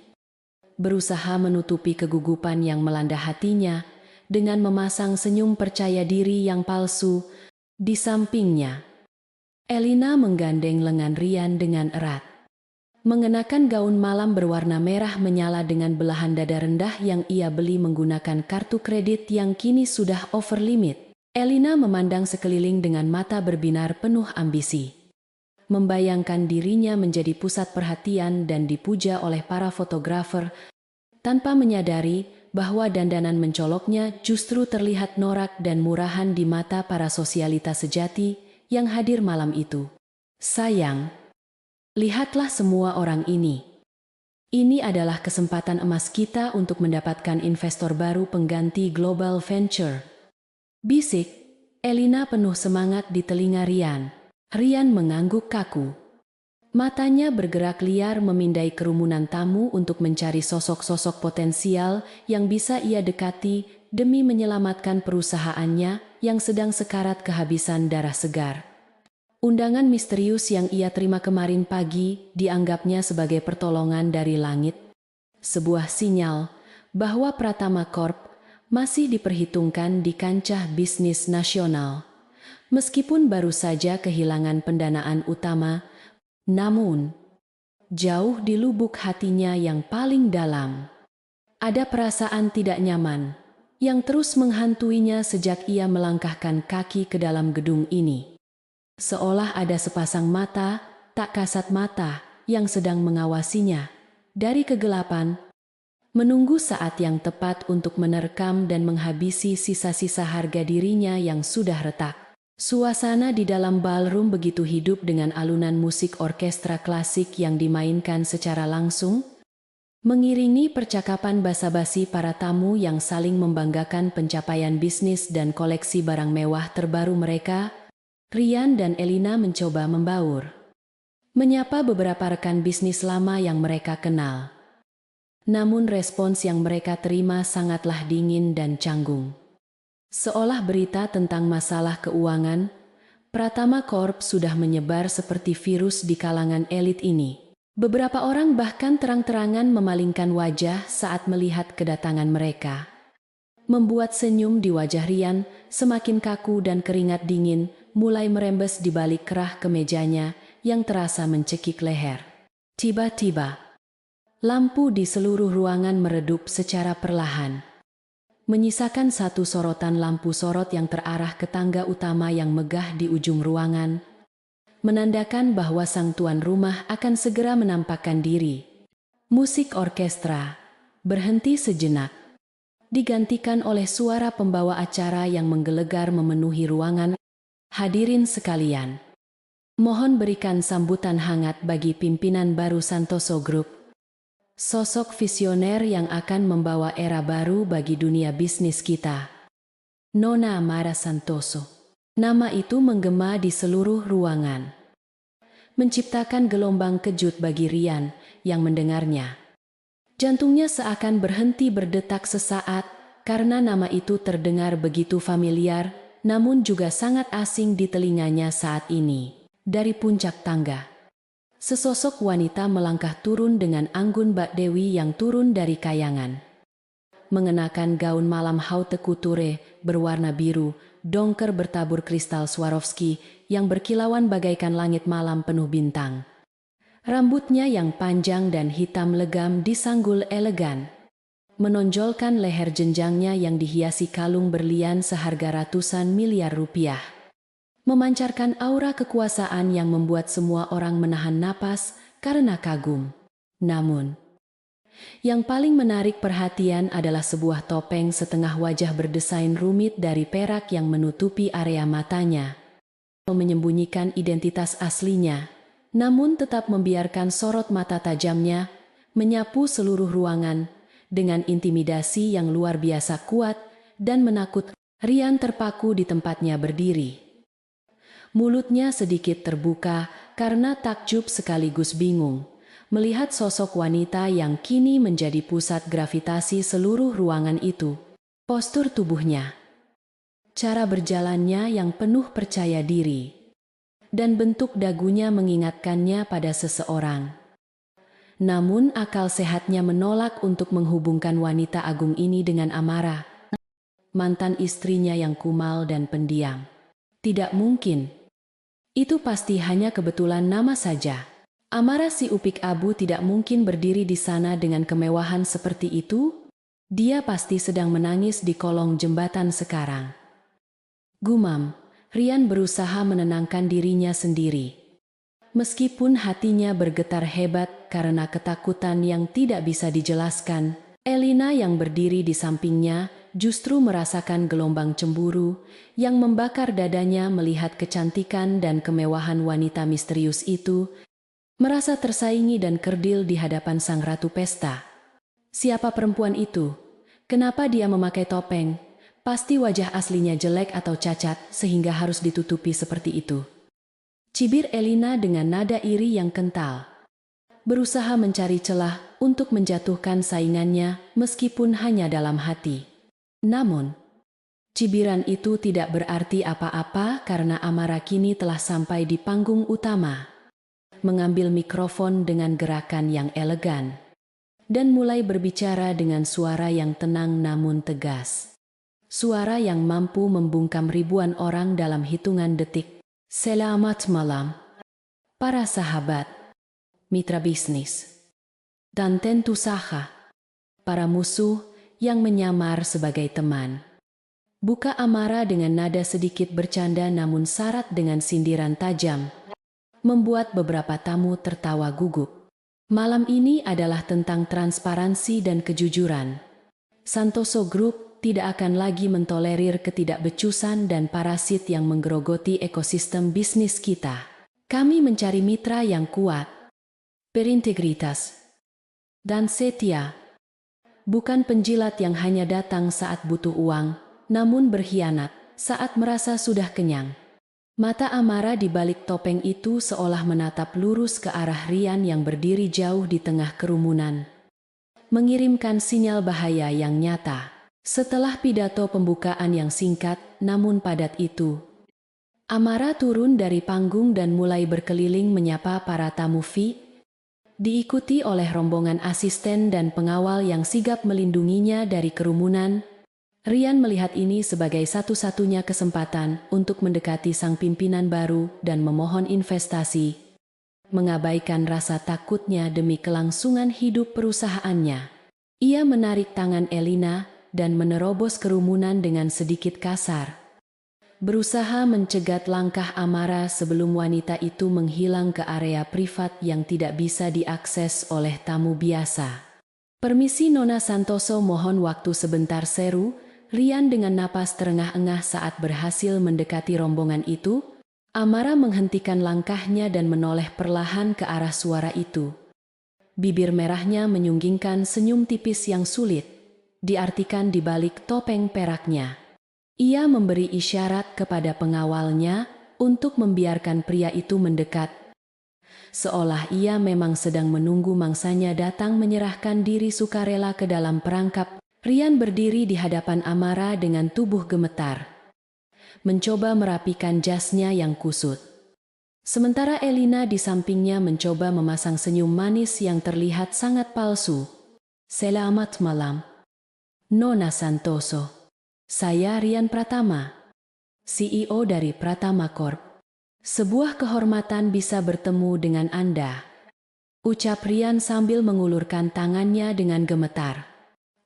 berusaha menutupi kegugupan yang melanda hatinya dengan memasang senyum percaya diri yang palsu. Di sampingnya, Elina menggandeng lengan Rian dengan erat. Mengenakan gaun malam berwarna merah menyala dengan belahan dada rendah yang ia beli menggunakan kartu kredit yang kini sudah over limit. Elina memandang sekeliling dengan mata berbinar penuh ambisi, membayangkan dirinya menjadi pusat perhatian dan dipuja oleh para fotografer, tanpa menyadari bahwa dandanan mencoloknya justru terlihat norak dan murahan di mata para sosialitas sejati yang hadir malam itu. Sayang, lihatlah semua orang ini. Ini adalah kesempatan emas kita untuk mendapatkan investor baru pengganti Global Venture, bisik Elina penuh semangat di telinga Rian. Rian mengangguk kaku. Matanya bergerak liar memindai kerumunan tamu untuk mencari sosok-sosok potensial yang bisa ia dekati demi menyelamatkan perusahaannya yang sedang sekarat kehabisan darah segar. Undangan misterius yang ia terima kemarin pagi dianggapnya sebagai pertolongan dari langit, sebuah sinyal bahwa Pratama Corp masih diperhitungkan di kancah bisnis nasional. Meskipun baru saja kehilangan pendanaan utama, namun jauh di lubuk hatinya yang paling dalam, ada perasaan tidak nyaman yang terus menghantuinya sejak ia melangkahkan kaki ke dalam gedung ini. Seolah ada sepasang mata, tak kasat mata, yang sedang mengawasinya dari kegelapan, menunggu saat yang tepat untuk menerkam dan menghabisi sisa-sisa harga dirinya yang sudah retak. Suasana di dalam ballroom begitu hidup dengan alunan musik orkestra klasik yang dimainkan secara langsung, mengiringi percakapan basa-basi para tamu yang saling membanggakan pencapaian bisnis dan koleksi barang mewah terbaru mereka. Rian dan Elina mencoba membaur, menyapa beberapa rekan bisnis lama yang mereka kenal. Namun respons yang mereka terima sangatlah dingin dan canggung. Seolah berita tentang masalah keuangan, Pratama Corp sudah menyebar seperti virus di kalangan elit ini. Beberapa orang bahkan terang-terangan memalingkan wajah saat melihat kedatangan mereka, membuat senyum di wajah Rian semakin kaku dan keringat dingin mulai merembes di balik kerah kemejanya yang terasa mencekik leher. Tiba-tiba, lampu di seluruh ruangan meredup secara perlahan, menyisakan satu sorotan lampu sorot yang terarah ke tangga utama yang megah di ujung ruangan, menandakan bahwa sang tuan rumah akan segera menampakkan diri. Musik orkestra berhenti sejenak, digantikan oleh suara pembawa acara yang menggelegar memenuhi ruangan. Hadirin sekalian, mohon berikan sambutan hangat bagi pimpinan baru Santoso Group, sosok visioner yang akan membawa era baru bagi dunia bisnis kita. Nona Amara Santoso. Nama itu menggema di seluruh ruangan, menciptakan gelombang kejut bagi Rian yang mendengarnya. Jantungnya seakan berhenti berdetak sesaat karena nama itu terdengar begitu familiar, namun juga sangat asing di telinganya saat ini. Dari puncak tangga, Sesosok wanita melangkah turun dengan anggun Mbak Dewi yang turun dari kayangan. Mengenakan gaun malam haute couture berwarna biru, dongker bertabur kristal Swarovski yang berkilauan bagaikan langit malam penuh bintang. Rambutnya yang panjang dan hitam legam disanggul elegan, menonjolkan leher jenjangnya yang dihiasi kalung berlian seharga ratusan miliar rupiah. Memancarkan aura kekuasaan yang membuat semua orang menahan napas karena kagum. Namun, yang paling menarik perhatian adalah sebuah topeng setengah wajah berdesain rumit dari perak yang menutupi area matanya, menyembunyikan identitas aslinya, namun tetap membiarkan sorot mata tajamnya menyapu seluruh ruangan dengan intimidasi yang luar biasa kuat dan menakutkan. Rian terpaku di tempatnya berdiri. Mulutnya sedikit terbuka karena takjub sekaligus bingung melihat sosok wanita yang kini menjadi pusat gravitasi seluruh ruangan itu. Postur tubuhnya, cara berjalannya yang penuh percaya diri, dan bentuk dagunya mengingatkannya pada seseorang. Namun akal sehatnya menolak untuk menghubungkan wanita agung ini dengan Amara, mantan istrinya yang kumal dan pendiam. Tidak mungkin. Itu pasti hanya kebetulan nama saja. Amara si Upik Abu tidak mungkin berdiri di sana dengan kemewahan seperti itu. Dia pasti sedang menangis di kolong jembatan sekarang. Gumam, Rian berusaha menenangkan dirinya sendiri. Meskipun hatinya bergetar hebat karena ketakutan yang tidak bisa dijelaskan, Elina yang berdiri di sampingnya justru merasakan gelombang cemburu yang membakar dadanya melihat kecantikan dan kemewahan wanita misterius itu, merasa tersaingi dan kerdil di hadapan sang ratu pesta. Siapa perempuan itu? Kenapa dia memakai topeng? Pasti wajah aslinya jelek atau cacat sehingga harus ditutupi seperti itu. Cibir Elina dengan nada iri yang kental, berusaha mencari celah untuk menjatuhkan saingannya meskipun hanya dalam hati. Namun, cibiran itu tidak berarti apa-apa karena Amara kini telah sampai di panggung utama, mengambil mikrofon dengan gerakan yang elegan, dan mulai berbicara dengan suara yang tenang namun tegas. Suara yang mampu membungkam ribuan orang dalam hitungan detik. Selamat malam, para sahabat, mitra bisnis, dan tentu saja para musuh yang menyamar sebagai teman. Buka Amara dengan nada sedikit bercanda namun syarat dengan sindiran tajam, membuat beberapa tamu tertawa gugup. Malam ini adalah tentang transparansi dan kejujuran. Santoso Group tidak akan lagi mentolerir ketidakbecusan dan parasit yang menggerogoti ekosistem bisnis kita. Kami mencari mitra yang kuat, berintegritas, dan setia. Bukan penjilat yang hanya datang saat butuh uang, namun berkhianat saat merasa sudah kenyang. Mata Amara di balik topeng itu seolah menatap lurus ke arah Rian yang berdiri jauh di tengah kerumunan, mengirimkan sinyal bahaya yang nyata. Setelah pidato pembukaan yang singkat namun padat itu, Amara turun dari panggung dan mulai berkeliling menyapa para tamu VIP, diikuti oleh rombongan asisten dan pengawal yang sigap melindunginya dari kerumunan. Rian melihat ini sebagai satu-satunya kesempatan untuk mendekati sang pimpinan baru dan memohon investasi, mengabaikan rasa takutnya demi kelangsungan hidup perusahaannya. Ia menarik tangan Elina dan menerobos kerumunan dengan sedikit kasar, berusaha mencegat langkah Amara sebelum wanita itu menghilang ke area privat yang tidak bisa diakses oleh tamu biasa. Permisi Nona Santoso, mohon waktu sebentar, seru Rian dengan napas terengah-engah saat berhasil mendekati rombongan itu. Amara menghentikan langkahnya dan menoleh perlahan ke arah suara itu. Bibir merahnya menyunggingkan senyum tipis yang sulit diartikan di balik topeng peraknya. Ia memberi isyarat kepada pengawalnya untuk membiarkan pria itu mendekat, seolah ia memang sedang menunggu mangsanya datang menyerahkan diri sukarela ke dalam perangkap. Rian berdiri di hadapan Amara dengan tubuh gemetar, mencoba merapikan jasnya yang kusut. Sementara Elina di sampingnya mencoba memasang senyum manis yang terlihat sangat palsu. Selamat malam, Nona Santoso. Saya Rian Pratama, CEO dari Pratama Corp. Sebuah kehormatan bisa bertemu dengan Anda, ucap Rian sambil mengulurkan tangannya dengan gemetar.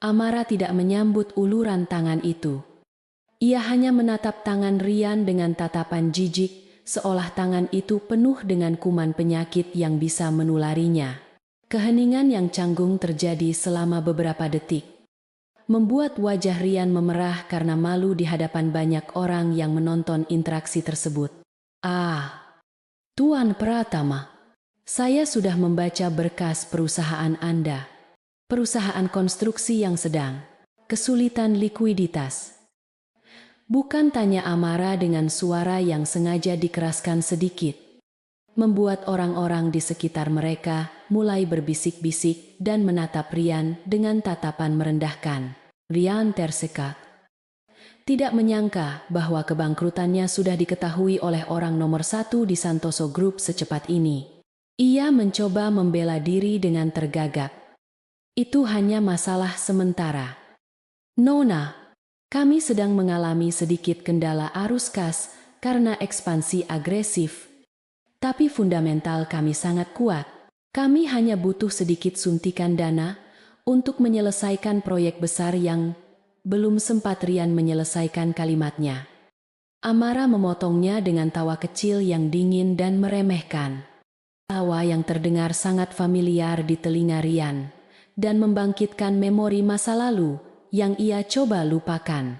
Amara tidak menyambut uluran tangan itu. Ia hanya menatap tangan Rian dengan tatapan jijik, seolah tangan itu penuh dengan kuman penyakit yang bisa menularinya. Keheningan yang canggung terjadi selama beberapa detik, membuat wajah Rian memerah karena malu di hadapan banyak orang yang menonton interaksi tersebut. Tuan Pratama, saya sudah membaca berkas perusahaan Anda. Perusahaan konstruksi yang sedang kesulitan likuiditas. Bukan, tanya Amara dengan suara yang sengaja dikeraskan sedikit, membuat orang-orang di sekitar mereka mulai berbisik-bisik dan menatap Rian dengan tatapan merendahkan. Rian tersekat. Tidak menyangka bahwa kebangkrutannya sudah diketahui oleh orang nomor 1 di Santoso Group secepat ini. Ia mencoba membela diri dengan tergagap. Itu hanya masalah sementara. Nona, kami sedang mengalami sedikit kendala arus kas karena ekspansi agresif. Tapi fundamental kami sangat kuat. Kami hanya butuh sedikit suntikan dana untuk menyelesaikan proyek besar yang belum sempat Rian menyelesaikan kalimatnya. Amara memotongnya dengan tawa kecil yang dingin dan meremehkan. Tawa yang terdengar sangat familiar di telinga Rian dan membangkitkan memori masa lalu yang ia coba lupakan.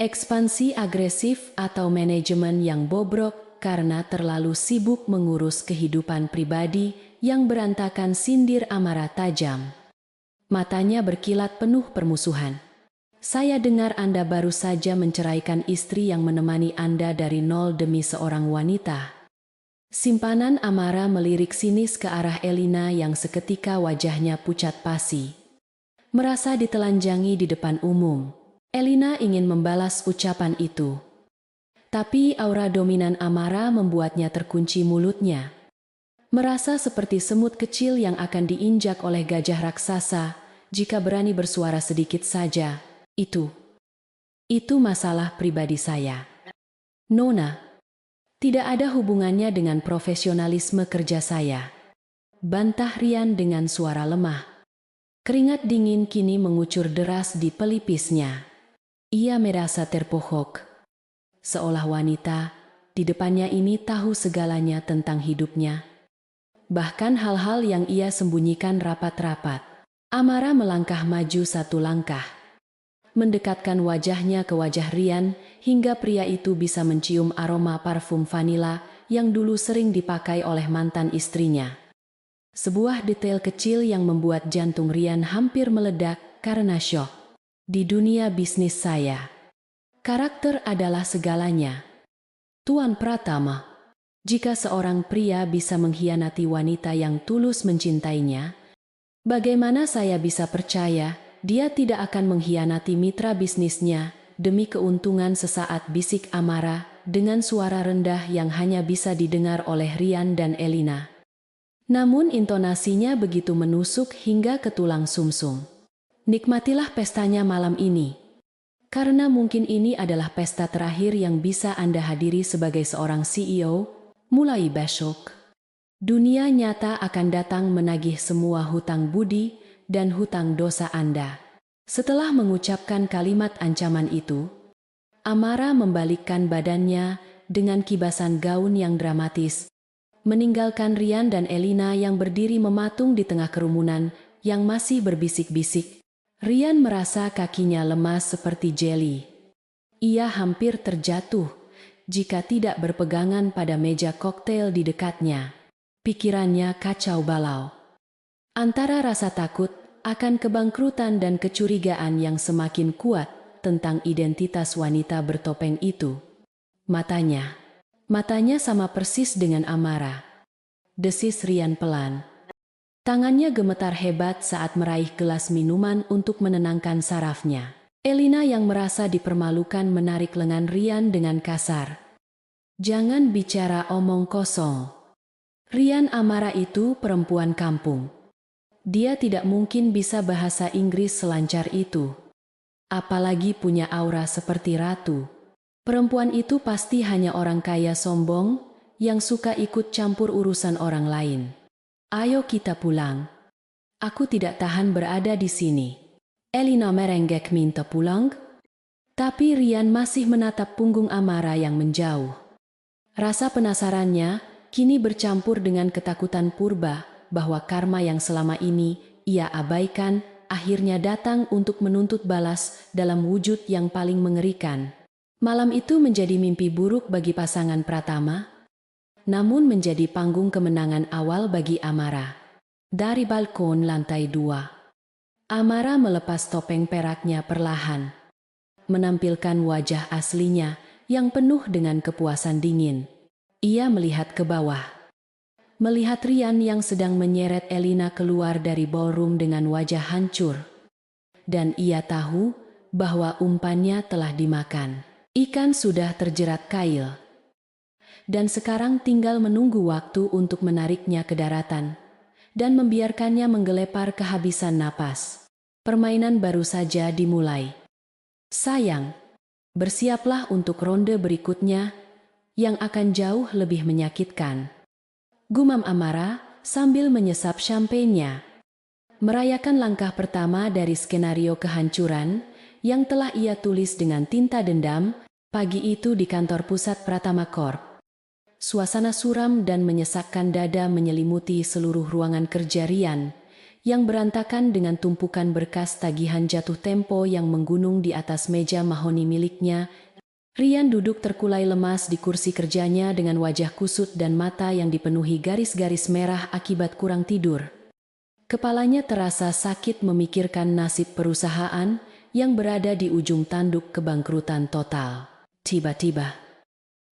Ekspansi agresif atau manajemen yang bobrok karena terlalu sibuk mengurus kehidupan pribadi yang berantakan, sindir Amara tajam. Matanya berkilat penuh permusuhan. Saya dengar Anda baru saja menceraikan istri yang menemani Anda dari nol demi seorang wanita. Simpanan Amara melirik sinis ke arah Elina yang seketika wajahnya pucat pasi. Merasa ditelanjangi di depan umum, Elina ingin membalas ucapan itu. Tapi aura dominan Amara membuatnya terkunci mulutnya. Merasa seperti semut kecil yang akan diinjak oleh gajah raksasa jika berani bersuara sedikit saja. Itu masalah pribadi saya, Nona. Tidak ada hubungannya dengan profesionalisme kerja saya, bantah Rian dengan suara lemah. Keringat dingin kini mengucur deras di pelipisnya. Ia merasa terpohok, seolah wanita di depannya ini tahu segalanya tentang hidupnya. Bahkan hal-hal yang ia sembunyikan rapat-rapat. Amara melangkah maju satu langkah, mendekatkan wajahnya ke wajah Rian hingga pria itu bisa mencium aroma parfum vanila yang dulu sering dipakai oleh mantan istrinya. Sebuah detail kecil yang membuat jantung Rian hampir meledak karena syok. Di dunia bisnis saya, karakter adalah segalanya. Tuan Pratama, jika seorang pria bisa mengkhianati wanita yang tulus mencintainya, bagaimana saya bisa percaya dia tidak akan mengkhianati mitra bisnisnya demi keuntungan sesaat, bisik Amara dengan suara rendah yang hanya bisa didengar oleh Rian dan Elina. Namun intonasinya begitu menusuk hingga ke tulang sumsum. Nikmatilah pestanya malam ini, karena mungkin ini adalah pesta terakhir yang bisa Anda hadiri sebagai seorang CEO. Mulai besok, dunia nyata akan datang menagih semua hutang budi dan hutang dosa Anda. Setelah mengucapkan kalimat ancaman itu, Amara membalikkan badannya dengan kibasan gaun yang dramatis, meninggalkan Rian dan Elina yang berdiri mematung di tengah kerumunan yang masih berbisik-bisik. Rian merasa kakinya lemas seperti jeli. Ia hampir terjatuh jika tidak berpegangan pada meja koktail di dekatnya. Pikirannya kacau balau antara rasa takut akan kebangkrutan dan kecurigaan yang semakin kuat tentang identitas wanita bertopeng itu. Matanya sama persis dengan Amara. Desis Rian pelan. Tangannya gemetar hebat saat meraih gelas minuman untuk menenangkan sarafnya. Elina yang merasa dipermalukan menarik lengan Rian dengan kasar. Jangan bicara omong kosong. Rian Amara itu perempuan kampung. Dia tidak mungkin bisa bahasa Inggris selancar itu. Apalagi punya aura seperti ratu. Perempuan itu pasti hanya orang kaya sombong yang suka ikut campur urusan orang lain. Ayo kita pulang. Aku tidak tahan berada di sini. Elina merenggek minta pulang. Tapi Rian masih menatap punggung Amara yang menjauh. Rasa penasarannya kini bercampur dengan ketakutan purba bahwa karma yang selama ini ia abaikan akhirnya datang untuk menuntut balas dalam wujud yang paling mengerikan. Malam itu menjadi mimpi buruk bagi pasangan Pratama, namun menjadi panggung kemenangan awal bagi Amara. Dari balkon lantai 2, Amara melepas topeng peraknya perlahan, menampilkan wajah aslinya yang penuh dengan kepuasan dingin. Ia melihat ke bawah, melihat Rian yang sedang menyeret Elina keluar dari ballroom dengan wajah hancur. Dan ia tahu bahwa umpannya telah dimakan. Ikan sudah terjerat kail. Dan sekarang tinggal menunggu waktu untuk menariknya ke daratan dan membiarkannya menggelepar kehabisan napas. Permainan baru saja dimulai. Sayang, bersiaplah untuk ronde berikutnya yang akan jauh lebih menyakitkan. Gumam Amara sambil menyesap champagne-nya. Merayakan langkah pertama dari skenario kehancuran yang telah ia tulis dengan tinta dendam pagi itu di kantor pusat Pratama Corp. Suasana suram dan menyesakkan dada menyelimuti seluruh ruangan kerja Rian yang berantakan dengan tumpukan berkas tagihan jatuh tempo yang menggunung di atas meja mahoni miliknya. Rian duduk terkulai lemas di kursi kerjanya dengan wajah kusut dan mata yang dipenuhi garis-garis merah akibat kurang tidur. Kepalanya terasa sakit memikirkan nasib perusahaan yang berada di ujung tanduk kebangkrutan total. Tiba-tiba,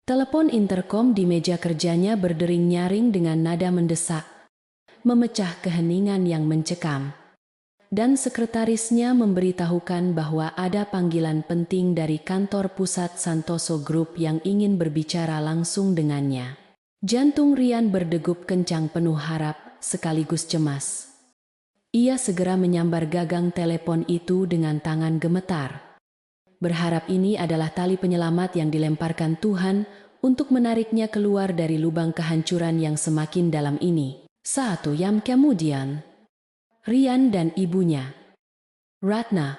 telepon interkom di meja kerjanya berdering nyaring dengan nada mendesak, memecah keheningan yang mencekam. Dan sekretarisnya memberitahukan bahwa ada panggilan penting dari kantor pusat Santoso Group yang ingin berbicara langsung dengannya. Jantung Rian berdegup kencang penuh harap sekaligus cemas. Ia segera menyambar gagang telepon itu dengan tangan gemetar. Berharap ini adalah tali penyelamat yang dilemparkan Tuhan untuk menariknya keluar dari lubang kehancuran yang semakin dalam ini. 1 jam kemudian, Rian dan ibunya, Ratna,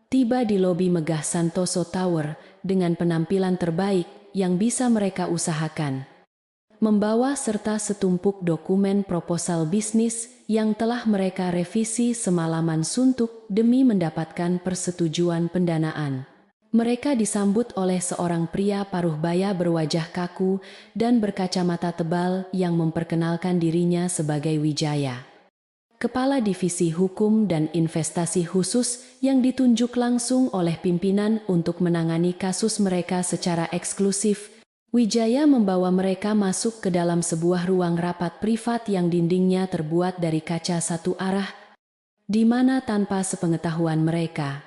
tiba di lobi megah Santoso Tower dengan penampilan terbaik yang bisa mereka usahakan. Membawa serta setumpuk dokumen proposal bisnis yang telah mereka revisi semalaman suntuk demi mendapatkan persetujuan pendanaan. Mereka disambut oleh seorang pria paruh baya berwajah kaku dan berkacamata tebal yang memperkenalkan dirinya sebagai Wijaya, Kepala Divisi Hukum dan Investasi Khusus yang ditunjuk langsung oleh pimpinan untuk menangani kasus mereka secara eksklusif. Wijaya membawa mereka masuk ke dalam sebuah ruang rapat privat yang dindingnya terbuat dari kaca satu arah, di mana tanpa sepengetahuan mereka,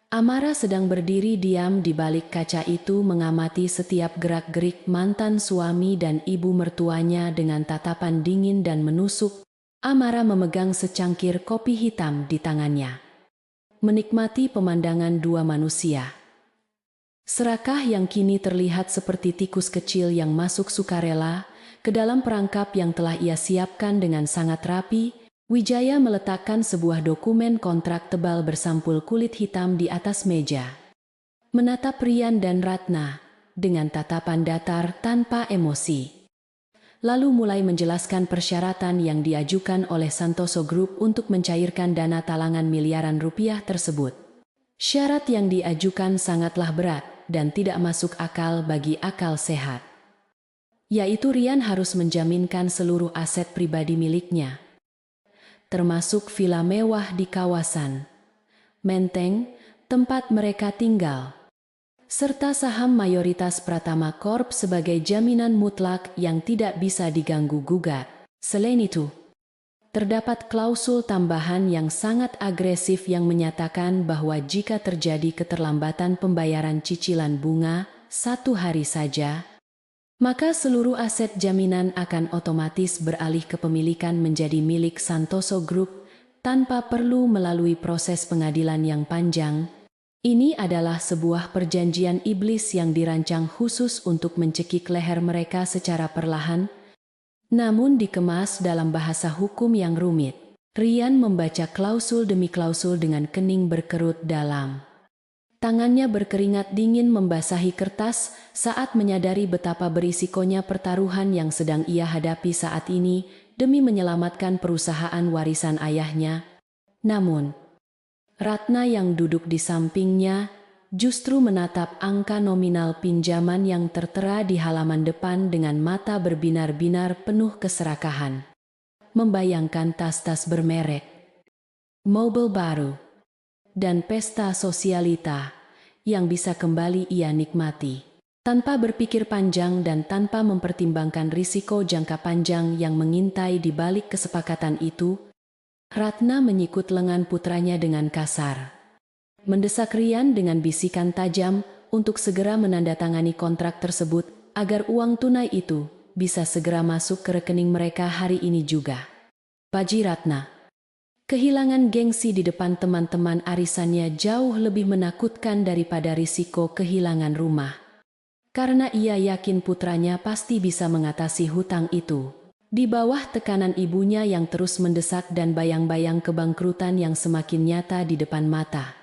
Amara sedang berdiri diam di balik kaca itu mengamati setiap gerak-gerik mantan suami dan ibu mertuanya dengan tatapan dingin dan menusuk. Amara memegang secangkir kopi hitam di tangannya, menikmati pemandangan dua manusia serakah yang kini terlihat seperti tikus kecil yang masuk sukarela ke dalam perangkap yang telah ia siapkan dengan sangat rapi. Wijaya meletakkan sebuah dokumen kontrak tebal bersampul kulit hitam di atas meja, menatap Rian dan Ratna dengan tatapan datar tanpa emosi. Lalu mulai menjelaskan persyaratan yang diajukan oleh Santoso Group untuk mencairkan dana talangan miliaran rupiah tersebut. Syarat yang diajukan sangatlah berat dan tidak masuk akal bagi akal sehat, yaitu Rian harus menjaminkan seluruh aset pribadi miliknya, termasuk villa mewah di kawasan Menteng, tempat mereka tinggal, serta saham mayoritas Pratama Corp sebagai jaminan mutlak yang tidak bisa diganggu-gugat. Selain itu, terdapat klausul tambahan yang sangat agresif yang menyatakan bahwa jika terjadi keterlambatan pembayaran cicilan bunga 1 hari saja, maka seluruh aset jaminan akan otomatis beralih kepemilikan menjadi milik Santoso Group tanpa perlu melalui proses pengadilan yang panjang. Ini adalah sebuah perjanjian iblis yang dirancang khusus untuk mencekik leher mereka secara perlahan, namun dikemas dalam bahasa hukum yang rumit. Rian membaca klausul demi klausul dengan kening berkerut dalam. Tangannya berkeringat dingin membasahi kertas saat menyadari betapa berisikonya pertaruhan yang sedang ia hadapi saat ini demi menyelamatkan perusahaan warisan ayahnya. Namun, Ratna yang duduk di sampingnya justru menatap angka nominal pinjaman yang tertera di halaman depan dengan mata berbinar-binar penuh keserakahan. Membayangkan tas-tas bermerek, mobil baru, dan pesta sosialita yang bisa kembali ia nikmati. Tanpa berpikir panjang dan tanpa mempertimbangkan risiko jangka panjang yang mengintai di balik kesepakatan itu, Ratna menyikut lengan putranya dengan kasar. Mendesak Rian dengan bisikan tajam untuk segera menandatangani kontrak tersebut agar uang tunai itu bisa segera masuk ke rekening mereka hari ini juga. Paji Ratna, kehilangan gengsi di depan teman-teman arisannya jauh lebih menakutkan daripada risiko kehilangan rumah. Karena ia yakin putranya pasti bisa mengatasi hutang itu. Di bawah tekanan ibunya yang terus mendesak dan bayang-bayang kebangkrutan yang semakin nyata di depan mata,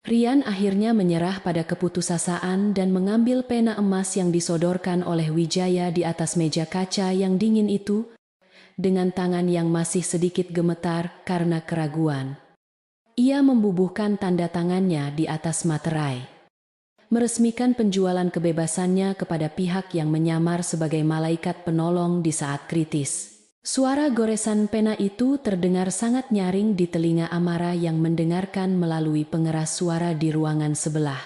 Rian akhirnya menyerah pada keputusasaan dan mengambil pena emas yang disodorkan oleh Wijaya di atas meja kaca yang dingin itu, dengan tangan yang masih sedikit gemetar karena keraguan. Ia membubuhkan tanda tangannya di atas materai, meresmikan penjualan kebebasannya kepada pihak yang menyamar sebagai malaikat penolong di saat kritis. Suara goresan pena itu terdengar sangat nyaring di telinga Amara yang mendengarkan melalui pengeras suara di ruangan sebelah.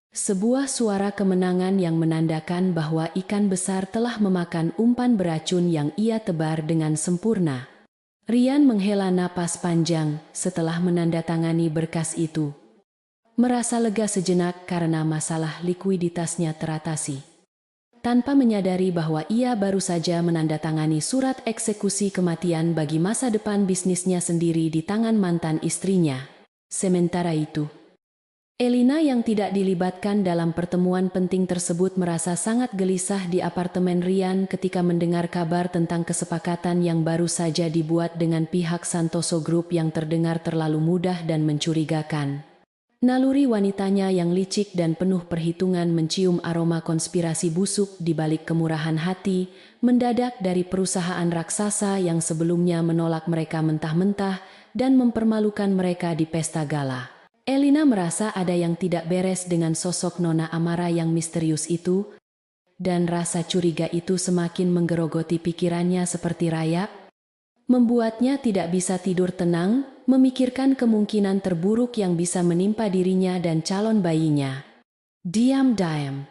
Sebuah suara kemenangan yang menandakan bahwa ikan besar telah memakan umpan beracun yang ia tebar dengan sempurna. Rian menghela napas panjang setelah menandatangani berkas itu. Merasa lega sejenak karena masalah likuiditasnya teratasi. Tanpa menyadari bahwa ia baru saja menandatangani surat eksekusi kematian bagi masa depan bisnisnya sendiri di tangan mantan istrinya. Sementara itu, Elina yang tidak dilibatkan dalam pertemuan penting tersebut merasa sangat gelisah di apartemen Rian ketika mendengar kabar tentang kesepakatan yang baru saja dibuat dengan pihak Santoso Group yang terdengar terlalu mudah dan mencurigakan. Naluri wanitanya yang licik dan penuh perhitungan mencium aroma konspirasi busuk di balik kemurahan hati, mendadak dari perusahaan raksasa yang sebelumnya menolak mereka mentah-mentah dan mempermalukan mereka di pesta gala. Elina merasa ada yang tidak beres dengan sosok Nona Amara yang misterius itu, dan rasa curiga itu semakin menggerogoti pikirannya seperti rayap, membuatnya tidak bisa tidur tenang, memikirkan kemungkinan terburuk yang bisa menimpa dirinya dan calon bayinya. Diam-diam,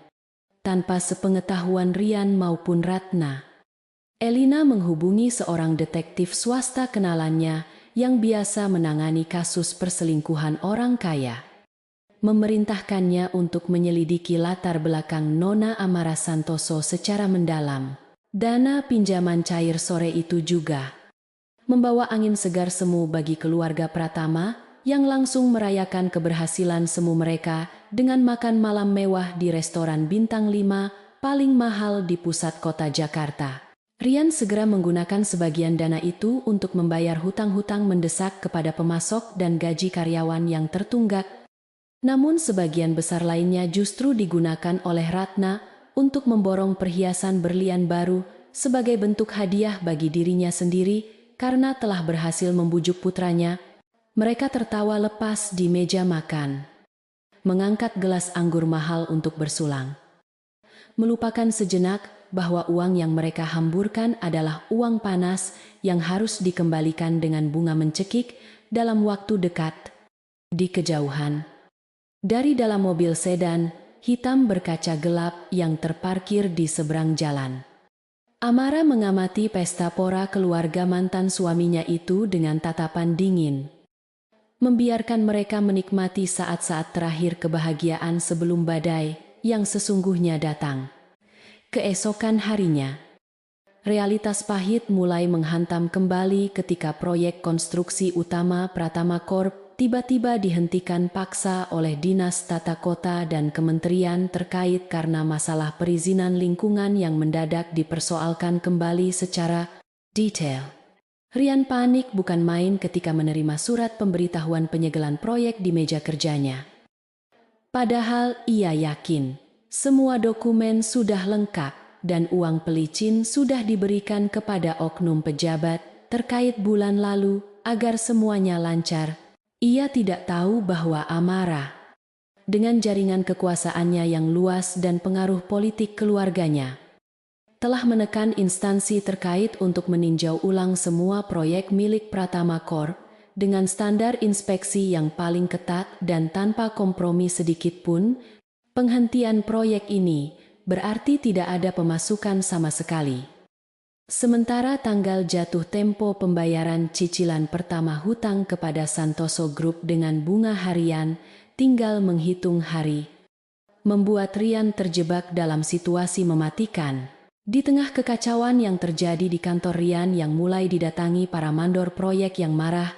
tanpa sepengetahuan Rian maupun Ratna, Elina menghubungi seorang detektif swasta kenalannya yang biasa menangani kasus perselingkuhan orang kaya. Memerintahkannya untuk menyelidiki latar belakang Nona Amara Santoso secara mendalam. Dana pinjaman cair sore itu juga membawa angin segar semu bagi keluarga Pratama yang langsung merayakan keberhasilan semu mereka dengan makan malam mewah di restoran bintang 5 paling mahal di pusat kota Jakarta. Rian segera menggunakan sebagian dana itu untuk membayar hutang-hutang mendesak kepada pemasok dan gaji karyawan yang tertunggak. Namun sebagian besar lainnya justru digunakan oleh Ratna untuk memborong perhiasan berlian baru sebagai bentuk hadiah bagi dirinya sendiri. Karena telah berhasil membujuk putranya, mereka tertawa lepas di meja makan, mengangkat gelas anggur mahal untuk bersulang. Melupakan sejenak bahwa uang yang mereka hamburkan adalah uang panas yang harus dikembalikan dengan bunga mencekik dalam waktu dekat. Di kejauhan, dari dalam mobil sedan hitam berkaca gelap yang terparkir di seberang jalan, Amara mengamati pesta pora keluarga mantan suaminya itu dengan tatapan dingin, membiarkan mereka menikmati saat-saat terakhir kebahagiaan sebelum badai yang sesungguhnya datang. Keesokan harinya, realitas pahit mulai menghantam kembali ketika proyek konstruksi utama Pratama Corp tiba-tiba dihentikan paksa oleh Dinas Tata Kota dan kementerian terkait karena masalah perizinan lingkungan yang mendadak dipersoalkan kembali secara detail. Rian panik bukan main ketika menerima surat pemberitahuan penyegelan proyek di meja kerjanya. Padahal ia yakin semua dokumen sudah lengkap dan uang pelicin sudah diberikan kepada oknum pejabat terkait bulan lalu agar semuanya lancar. Ia tidak tahu bahwa Amara, dengan jaringan kekuasaannya yang luas dan pengaruh politik keluarganya, telah menekan instansi terkait untuk meninjau ulang semua proyek milik Pratama Corp dengan standar inspeksi yang paling ketat dan tanpa kompromi sedikit pun. Penghentian proyek ini berarti tidak ada pemasukan sama sekali. Sementara tanggal jatuh tempo pembayaran cicilan pertama hutang kepada Santoso Group dengan bunga harian tinggal menghitung hari, membuat Rian terjebak dalam situasi mematikan. Di tengah kekacauan yang terjadi di kantor Rian yang mulai didatangi para mandor proyek yang marah,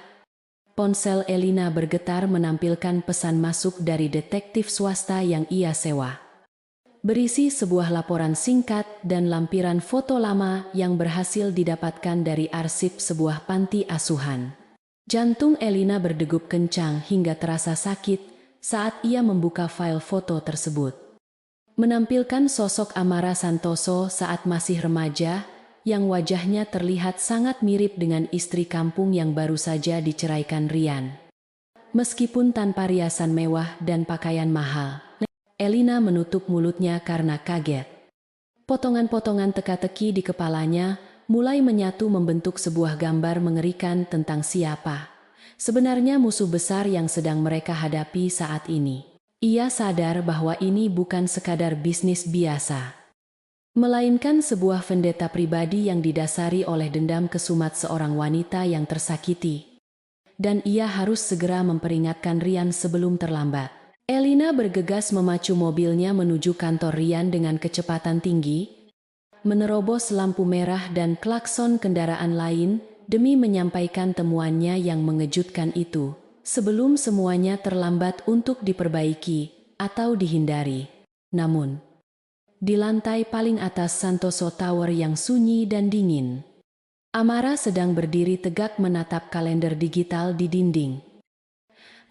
ponsel Elina bergetar menampilkan pesan masuk dari detektif swasta yang ia sewa. Berisi sebuah laporan singkat dan lampiran foto lama yang berhasil didapatkan dari arsip sebuah panti asuhan. Jantung Elina berdegup kencang hingga terasa sakit saat ia membuka file foto tersebut. Menampilkan sosok Amara Santoso saat masih remaja, yang wajahnya terlihat sangat mirip dengan istri kampung yang baru saja diceraikan Rian. Meskipun tanpa riasan mewah dan pakaian mahal, Elina menutup mulutnya karena kaget. Potongan-potongan teka-teki di kepalanya mulai menyatu membentuk sebuah gambar mengerikan tentang siapa sebenarnya musuh besar yang sedang mereka hadapi saat ini. Ia sadar bahwa ini bukan sekadar bisnis biasa, melainkan sebuah vendetta pribadi yang didasari oleh dendam kesumat seorang wanita yang tersakiti. Dan ia harus segera memperingatkan Rian sebelum terlambat. Elina bergegas memacu mobilnya menuju kantor Rian dengan kecepatan tinggi, menerobos lampu merah dan klakson kendaraan lain demi menyampaikan temuannya yang mengejutkan itu, sebelum semuanya terlambat untuk diperbaiki atau dihindari. Namun, di lantai paling atas Santoso Tower yang sunyi dan dingin, Amara sedang berdiri tegak menatap kalender digital di dinding,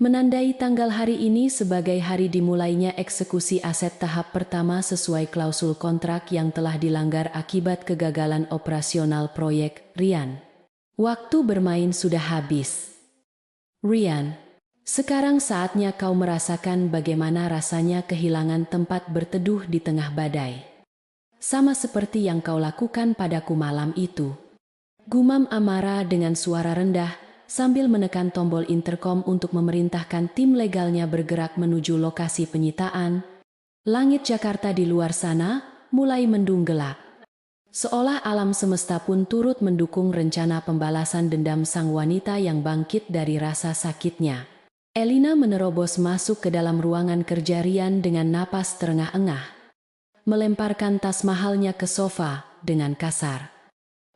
menandai tanggal hari ini sebagai hari dimulainya eksekusi aset tahap pertama sesuai klausul kontrak yang telah dilanggar akibat kegagalan operasional proyek Rian. Waktu bermain sudah habis. Rian, sekarang saatnya kau merasakan bagaimana rasanya kehilangan tempat berteduh di tengah badai. Sama seperti yang kau lakukan padaku malam itu. Gumam Amara dengan suara rendah, sambil menekan tombol interkom untuk memerintahkan tim legalnya bergerak menuju lokasi penyitaan. Langit Jakarta di luar sana mulai mendung gelap. Seolah alam semesta pun turut mendukung rencana pembalasan dendam sang wanita yang bangkit dari rasa sakitnya. Elina menerobos masuk ke dalam ruangan kerja Rian dengan napas terengah-engah, melemparkan tas mahalnya ke sofa dengan kasar.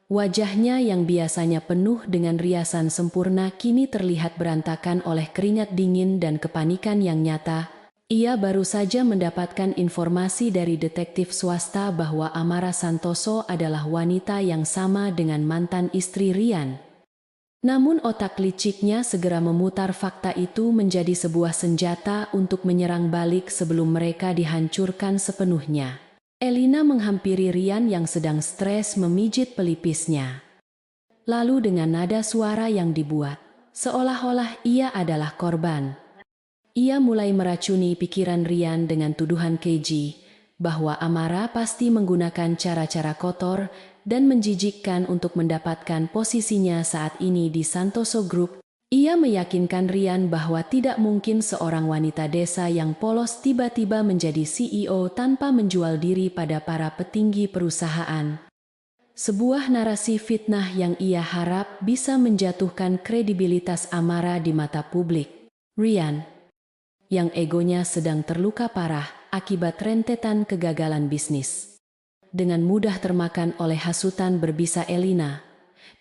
Wajahnya yang biasanya penuh dengan riasan sempurna kini terlihat berantakan oleh keringat dingin dan kepanikan yang nyata. Ia baru saja mendapatkan informasi dari detektif swasta bahwa Amara Santoso adalah wanita yang sama dengan mantan istri Rian. Namun otak liciknya segera memutar fakta itu menjadi sebuah senjata untuk menyerang balik sebelum mereka dihancurkan sepenuhnya. Elina menghampiri Rian yang sedang stres memijit pelipisnya. Lalu dengan nada suara yang dibuat, seolah-olah ia adalah korban, ia mulai meracuni pikiran Rian dengan tuduhan keji bahwa Amara pasti menggunakan cara-cara kotor dan menjijikkan untuk mendapatkan posisinya saat ini di Santoso Group. Ia meyakinkan Rian bahwa tidak mungkin seorang wanita desa yang polos tiba-tiba menjadi CEO tanpa menjual diri pada para petinggi perusahaan. Sebuah narasi fitnah yang ia harap bisa menjatuhkan kredibilitas Amara di mata publik. Rian, yang egonya sedang terluka parah akibat rentetan kegagalan bisnis, dengan mudah termakan oleh hasutan berbisa Elina,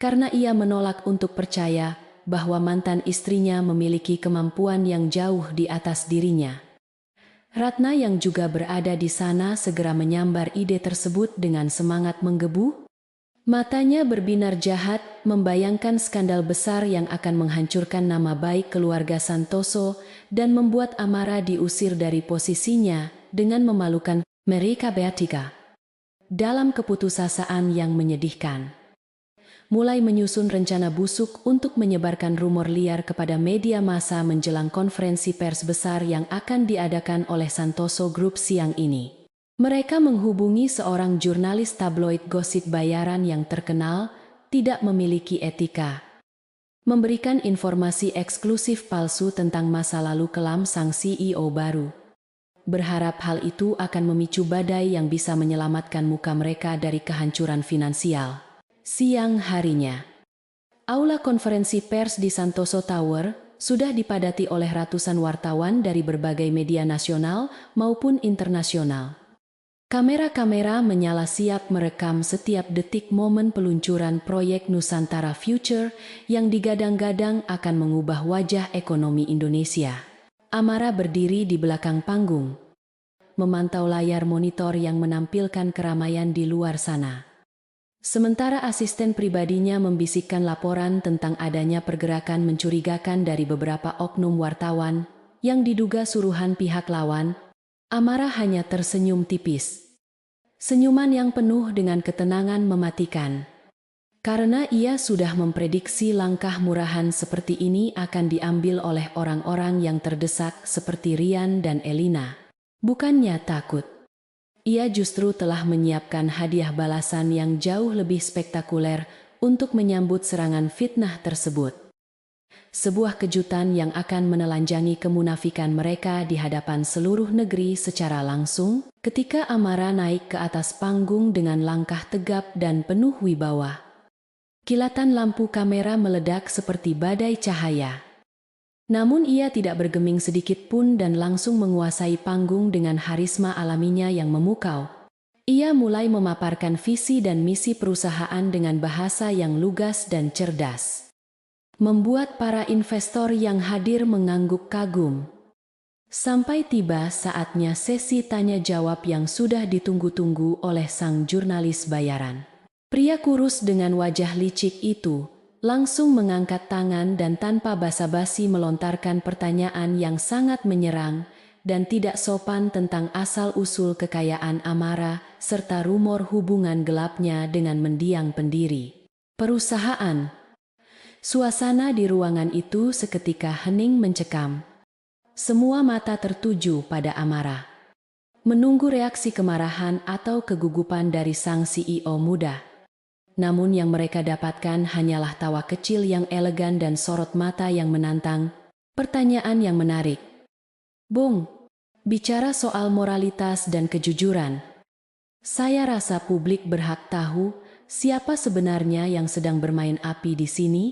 karena ia menolak untuk percaya bahwa mantan istrinya memiliki kemampuan yang jauh di atas dirinya. Ratna yang juga berada di sana segera menyambar ide tersebut dengan semangat menggebu. Matanya berbinar jahat, membayangkan skandal besar yang akan menghancurkan nama baik keluarga Santoso dan membuat Amara diusir dari posisinya dengan memalukan mereka bertiga. Dalam keputusasaan yang menyedihkan, mulai menyusun rencana busuk untuk menyebarkan rumor liar kepada media massa menjelang konferensi pers besar yang akan diadakan oleh Santoso Group siang ini. Mereka menghubungi seorang jurnalis tabloid gosip bayaran yang terkenal, tidak memiliki etika, memberikan informasi eksklusif palsu tentang masa lalu kelam sang CEO baru. Berharap hal itu akan memicu badai yang bisa menyelamatkan muka mereka dari kehancuran finansial. Siang harinya, aula konferensi pers di Santoso Tower sudah dipadati oleh ratusan wartawan dari berbagai media nasional maupun internasional. Kamera-kamera menyala siap merekam setiap detik momen peluncuran proyek Nusantara Future yang digadang-gadang akan mengubah wajah ekonomi Indonesia. Amara berdiri di belakang panggung, memantau layar monitor yang menampilkan keramaian di luar sana. Sementara asisten pribadinya membisikkan laporan tentang adanya pergerakan mencurigakan dari beberapa oknum wartawan yang diduga suruhan pihak lawan, Amara hanya tersenyum tipis. Senyuman yang penuh dengan ketenangan mematikan. Karena ia sudah memprediksi langkah murahan seperti ini akan diambil oleh orang-orang yang terdesak seperti Rian dan Elina. Bukannya takut. Ia justru telah menyiapkan hadiah balasan yang jauh lebih spektakuler untuk menyambut serangan fitnah tersebut. Sebuah kejutan yang akan menelanjangi kemunafikan mereka di hadapan seluruh negeri secara langsung ketika Amara naik ke atas panggung dengan langkah tegap dan penuh wibawa. Kilatan lampu kamera meledak seperti badai cahaya. Namun ia tidak bergeming sedikit pun dan langsung menguasai panggung dengan harisma alaminya yang memukau. Ia mulai memaparkan visi dan misi perusahaan dengan bahasa yang lugas dan cerdas, membuat para investor yang hadir mengangguk kagum. Sampai tiba saatnya sesi tanya jawab yang sudah ditunggu-tunggu oleh sang jurnalis bayaran. Pria kurus dengan wajah licik itu langsung mengangkat tangan dan tanpa basa-basi melontarkan pertanyaan yang sangat menyerang dan tidak sopan tentang asal-usul kekayaan Amara serta rumor hubungan gelapnya dengan mendiang pendiri perusahaan. Suasana di ruangan itu seketika hening mencekam. Semua mata tertuju pada Amara, menunggu reaksi kemarahan atau kegugupan dari sang CEO muda. Namun yang mereka dapatkan hanyalah tawa kecil yang elegan dan sorot mata yang menantang. Pertanyaan yang menarik. Bung, bicara soal moralitas dan kejujuran, saya rasa publik berhak tahu siapa sebenarnya yang sedang bermain api di sini?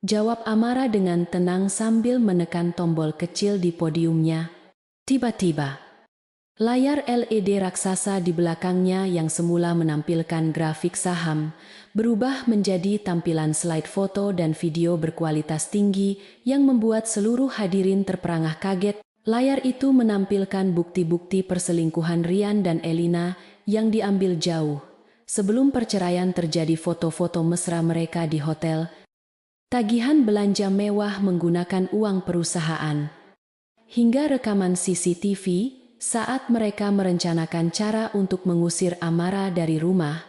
Jawab Amara dengan tenang sambil menekan tombol kecil di podiumnya. Tiba-tiba, layar LED raksasa di belakangnya yang semula menampilkan grafik saham berubah menjadi tampilan slide foto dan video berkualitas tinggi yang membuat seluruh hadirin terperangah kaget. Layar itu menampilkan bukti-bukti perselingkuhan Rian dan Elina yang diambil jauh sebelum perceraian terjadi. Foto-foto mesra mereka di hotel, tagihan belanja mewah menggunakan uang perusahaan, hingga rekaman CCTV saat mereka merencanakan cara untuk mengusir Amara dari rumah.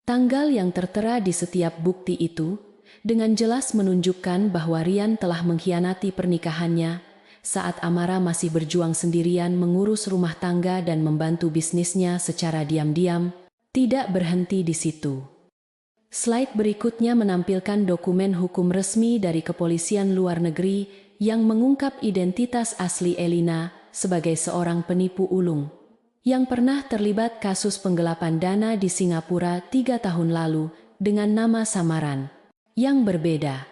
Tanggal yang tertera di setiap bukti itu dengan jelas menunjukkan bahwa Rian telah mengkhianati pernikahannya saat Amara masih berjuang sendirian mengurus rumah tangga dan membantu bisnisnya secara diam-diam. Tidak berhenti di situ. Slide berikutnya menampilkan dokumen hukum resmi dari kepolisian luar negeri yang mengungkap identitas asli Elina sebagai seorang penipu ulung yang pernah terlibat kasus penggelapan dana di Singapura 3 tahun lalu dengan nama samaran yang berbeda.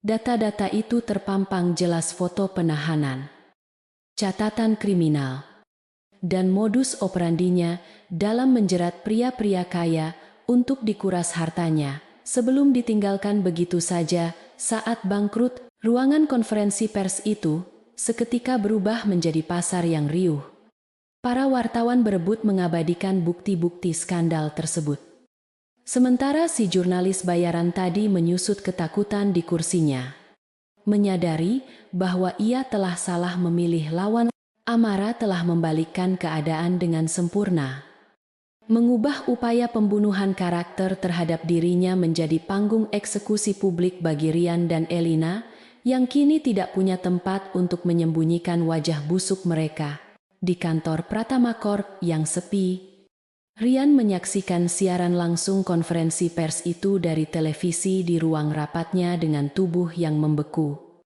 Data-data itu terpampang jelas foto penahanan, catatan kriminal, dan modus operandinya dalam menjerat pria-pria kaya untuk dikuras hartanya sebelum ditinggalkan begitu saja saat bangkrut. Ruangan konferensi pers itu seketika berubah menjadi pasar yang riuh. Para wartawan berebut mengabadikan bukti-bukti skandal tersebut. Sementara si jurnalis bayaran tadi menyusut ketakutan di kursinya. Menyadari bahwa ia telah salah memilih lawan, Amara telah membalikkan keadaan dengan sempurna. Mengubah upaya pembunuhan karakter terhadap dirinya menjadi panggung eksekusi publik bagi Ryan dan Elina, yang kini tidak punya tempat untuk menyembunyikan wajah busuk mereka. Di kantor Pratama Corp yang sepi, Ryan menyaksikan siaran langsung konferensi pers itu dari televisi di ruang rapatnya dengan tubuh yang membeku.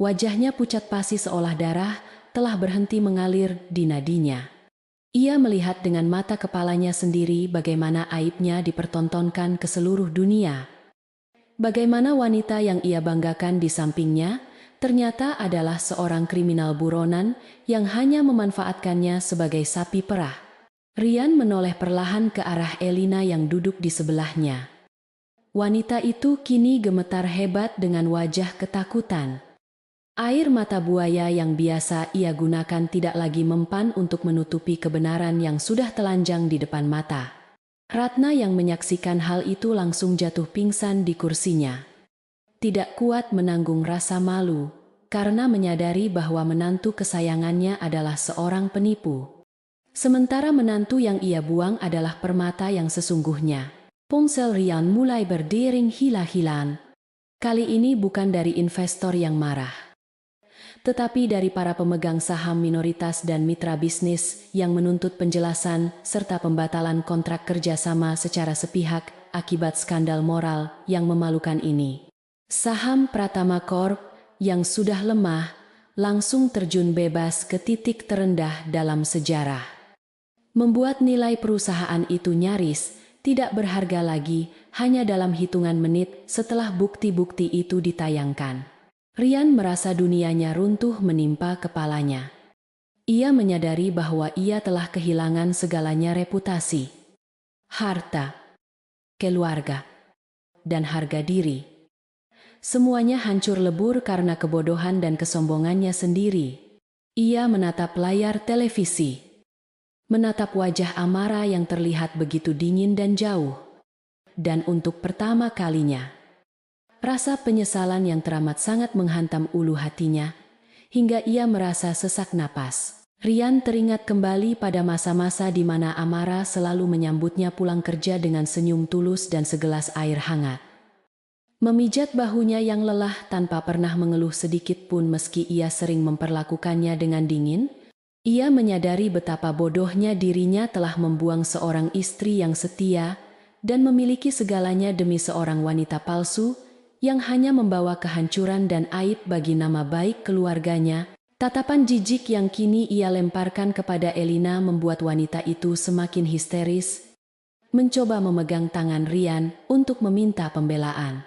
Wajahnya pucat pasi seolah darah telah berhenti mengalir di nadinya. Ia melihat dengan mata kepalanya sendiri bagaimana aibnya dipertontonkan ke seluruh dunia. Bagaimana wanita yang ia banggakan di sampingnya ternyata adalah seorang kriminal buronan yang hanya memanfaatkannya sebagai sapi perah. Ryan menoleh perlahan ke arah Elina yang duduk di sebelahnya. Wanita itu kini gemetar hebat dengan wajah ketakutan. Air mata buaya yang biasa ia gunakan tidak lagi mempan untuk menutupi kebenaran yang sudah telanjang di depan mata. Ratna yang menyaksikan hal itu langsung jatuh pingsan di kursinya. Tidak kuat menanggung rasa malu, karena menyadari bahwa menantu kesayangannya adalah seorang penipu. Sementara menantu yang ia buang adalah permata yang sesungguhnya. Ponsel Ryan mulai berdering hila-hilan. Kali ini bukan dari investor yang marah, tetapi dari para pemegang saham minoritas dan mitra bisnis yang menuntut penjelasan serta pembatalan kontrak kerjasama secara sepihak akibat skandal moral yang memalukan ini. Saham Pratama Corp yang sudah lemah langsung terjun bebas ke titik terendah dalam sejarah. Membuat nilai perusahaan itu nyaris tidak berharga lagi hanya dalam hitungan menit setelah bukti-bukti itu ditayangkan. Ryan merasa dunianya runtuh menimpa kepalanya. Ia menyadari bahwa ia telah kehilangan segalanya: reputasi, harta, keluarga, dan harga diri. Semuanya hancur lebur karena kebodohan dan kesombongannya sendiri. Ia menatap layar televisi, menatap wajah Amara yang terlihat begitu dingin dan jauh. Dan untuk pertama kalinya, rasa penyesalan yang teramat sangat menghantam ulu hatinya, hingga ia merasa sesak napas. Ryan teringat kembali pada masa-masa di mana Amara selalu menyambutnya pulang kerja dengan senyum tulus dan segelas air hangat. Memijat bahunya yang lelah tanpa pernah mengeluh sedikit pun meski ia sering memperlakukannya dengan dingin. Ia menyadari betapa bodohnya dirinya telah membuang seorang istri yang setia dan memiliki segalanya demi seorang wanita palsu yang hanya membawa kehancuran dan aib bagi nama baik keluarganya. Tatapan jijik yang kini ia lemparkan kepada Elina membuat wanita itu semakin histeris, mencoba memegang tangan Ryan untuk meminta pembelaan.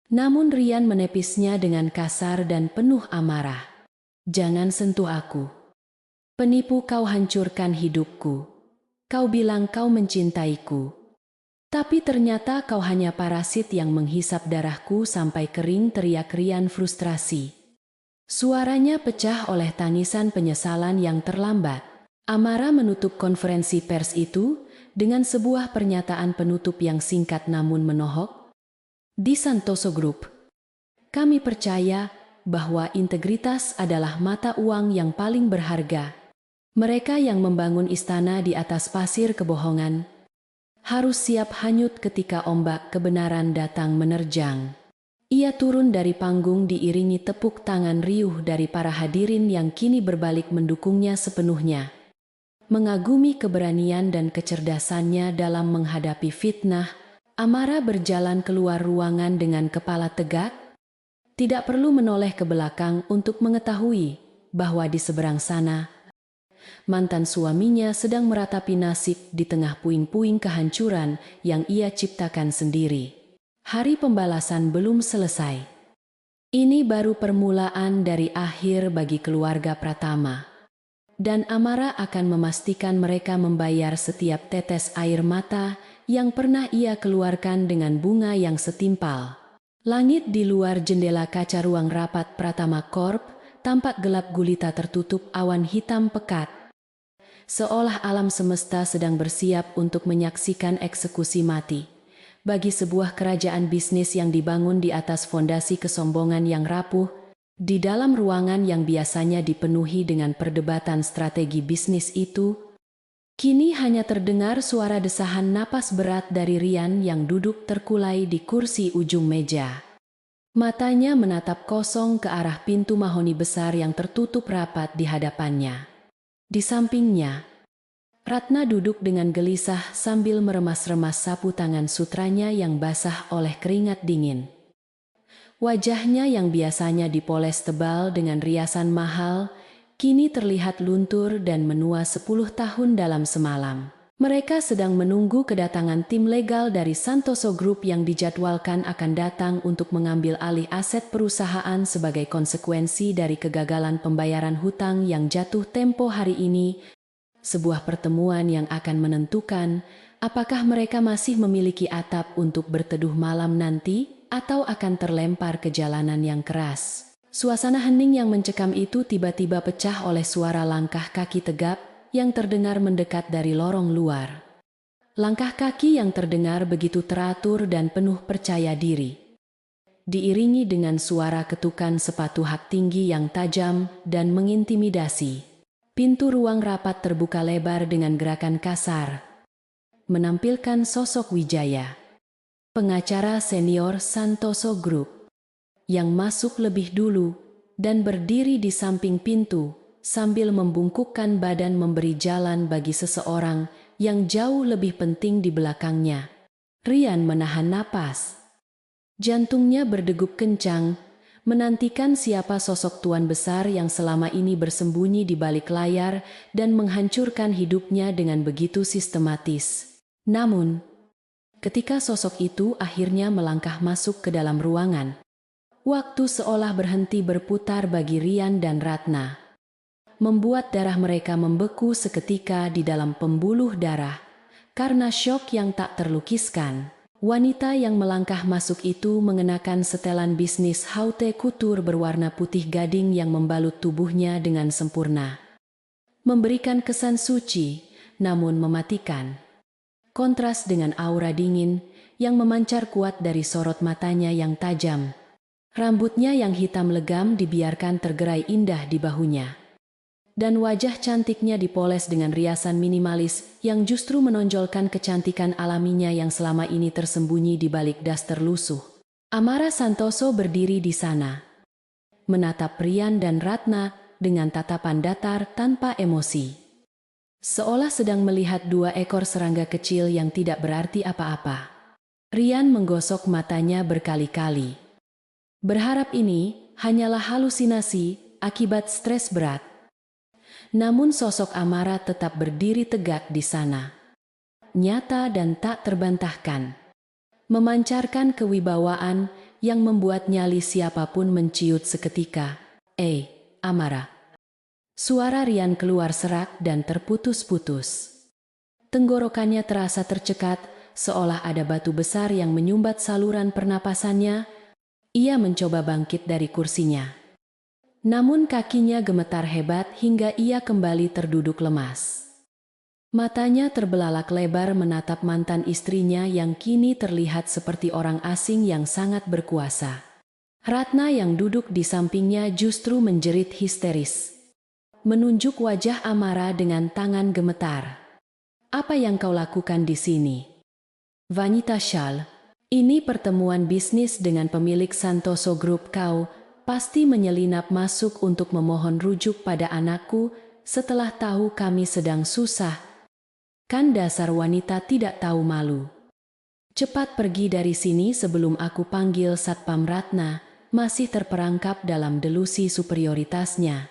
Namun Ryan menepisnya dengan kasar dan penuh amarah. "Jangan sentuh aku. Penipu, kau hancurkan hidupku. Kau bilang kau mencintaiku. Tapi ternyata kau hanya parasit yang menghisap darahku sampai kering," teriak Ryan frustrasi. Suaranya pecah oleh tangisan penyesalan yang terlambat. Amara menutup konferensi pers itu dengan sebuah pernyataan penutup yang singkat namun menohok. "Di Santoso Group, kami percaya bahwa integritas adalah mata uang yang paling berharga. Mereka yang membangun istana di atas pasir kebohongan harus siap hanyut ketika ombak kebenaran datang menerjang." Ia turun dari panggung diiringi tepuk tangan riuh dari para hadirin yang kini berbalik mendukungnya sepenuhnya. Mengagumi keberanian dan kecerdasannya dalam menghadapi fitnah, Amara berjalan keluar ruangan dengan kepala tegak. Tidak perlu menoleh ke belakang untuk mengetahui bahwa di seberang sana mantan suaminya sedang meratapi nasib di tengah puing-puing kehancuran yang ia ciptakan sendiri. Hari pembalasan belum selesai. Ini baru permulaan dari akhir bagi keluarga Pratama. dan Amara akan memastikan mereka membayar setiap tetes air mata yang pernah ia keluarkan dengan bunga yang setimpal. Langit di luar jendela kaca ruang rapat Pratama Corp tampak gelap gulita tertutup awan hitam pekat. Seolah alam semesta sedang bersiap untuk menyaksikan eksekusi mati. Bagi sebuah kerajaan bisnis yang dibangun di atas fondasi kesombongan yang rapuh, di dalam ruangan yang biasanya dipenuhi dengan perdebatan strategi bisnis itu, kini hanya terdengar suara desahan napas berat dari Rian yang duduk terkulai di kursi ujung meja. Matanya menatap kosong ke arah pintu mahoni besar yang tertutup rapat di hadapannya. Di sampingnya, Ratna duduk dengan gelisah sambil meremas-remas sapu tangan sutranya yang basah oleh keringat dingin. Wajahnya yang biasanya dipoles tebal dengan riasan mahal, kini terlihat luntur dan menua 10 tahun dalam semalam. Mereka sedang menunggu kedatangan tim legal dari Santoso Group yang dijadwalkan akan datang untuk mengambil alih aset perusahaan sebagai konsekuensi dari kegagalan pembayaran hutang yang jatuh tempo hari ini. Sebuah pertemuan yang akan menentukan apakah mereka masih memiliki atap untuk berteduh malam nanti atau akan terlempar ke jalanan yang keras. Suasana hening yang mencekam itu tiba-tiba pecah oleh suara langkah kaki tegap yang terdengar mendekat dari lorong luar. Langkah kaki yang terdengar begitu teratur dan penuh percaya diri, diiringi dengan suara ketukan sepatu hak tinggi yang tajam dan mengintimidasi. Pintu ruang rapat terbuka lebar dengan gerakan kasar, menampilkan sosok Wijaya, pengacara senior Santoso Group, yang masuk lebih dulu dan berdiri di samping pintu sambil membungkukkan badan memberi jalan bagi seseorang yang jauh lebih penting di belakangnya. Rian menahan napas. Jantungnya berdegup kencang, menantikan siapa sosok tuan besar yang selama ini bersembunyi di balik layar dan menghancurkan hidupnya dengan begitu sistematis. Namun, ketika sosok itu akhirnya melangkah masuk ke dalam ruangan, waktu seolah berhenti berputar bagi Rian dan Ratna, membuat darah mereka membeku seketika di dalam pembuluh darah karena syok yang tak terlukiskan. Wanita yang melangkah masuk itu mengenakan setelan bisnis haute couture berwarna putih gading yang membalut tubuhnya dengan sempurna, memberikan kesan suci namun mematikan. Kontras dengan aura dingin yang memancar kuat dari sorot matanya yang tajam. Rambutnya yang hitam legam dibiarkan tergerai indah di bahunya. Dan wajah cantiknya dipoles dengan riasan minimalis yang justru menonjolkan kecantikan alaminya yang selama ini tersembunyi di balik daster lusuh. Amara Santoso berdiri di sana, menatap Rian dan Ratna dengan tatapan datar tanpa emosi, seolah sedang melihat dua ekor serangga kecil yang tidak berarti apa-apa. Rian menggosok matanya berkali-kali, berharap ini hanyalah halusinasi akibat stres berat. Namun sosok Amara tetap berdiri tegak di sana, nyata dan tak terbantahkan, memancarkan kewibawaan yang membuat nyali siapapun menciut seketika. Amara. Suara Rian keluar serak dan terputus-putus. Tenggorokannya terasa tercekat, seolah ada batu besar yang menyumbat saluran pernapasannya. Ia mencoba bangkit dari kursinya. Namun kakinya gemetar hebat hingga ia kembali terduduk lemas. Matanya terbelalak lebar menatap mantan istrinya yang kini terlihat seperti orang asing yang sangat berkuasa. Ratna yang duduk di sampingnya justru menjerit histeris, menunjuk wajah Amara dengan tangan gemetar. "Apa yang kau lakukan di sini, Vanita Shal? Ini pertemuan bisnis dengan pemilik Santoso Group. Kau pasti menyelinap masuk untuk memohon rujuk pada anakku setelah tahu kami sedang susah. Kan dasar wanita tidak tahu malu. Cepat pergi dari sini sebelum aku panggil Satpam." Ratna masih terperangkap dalam delusi superioritasnya.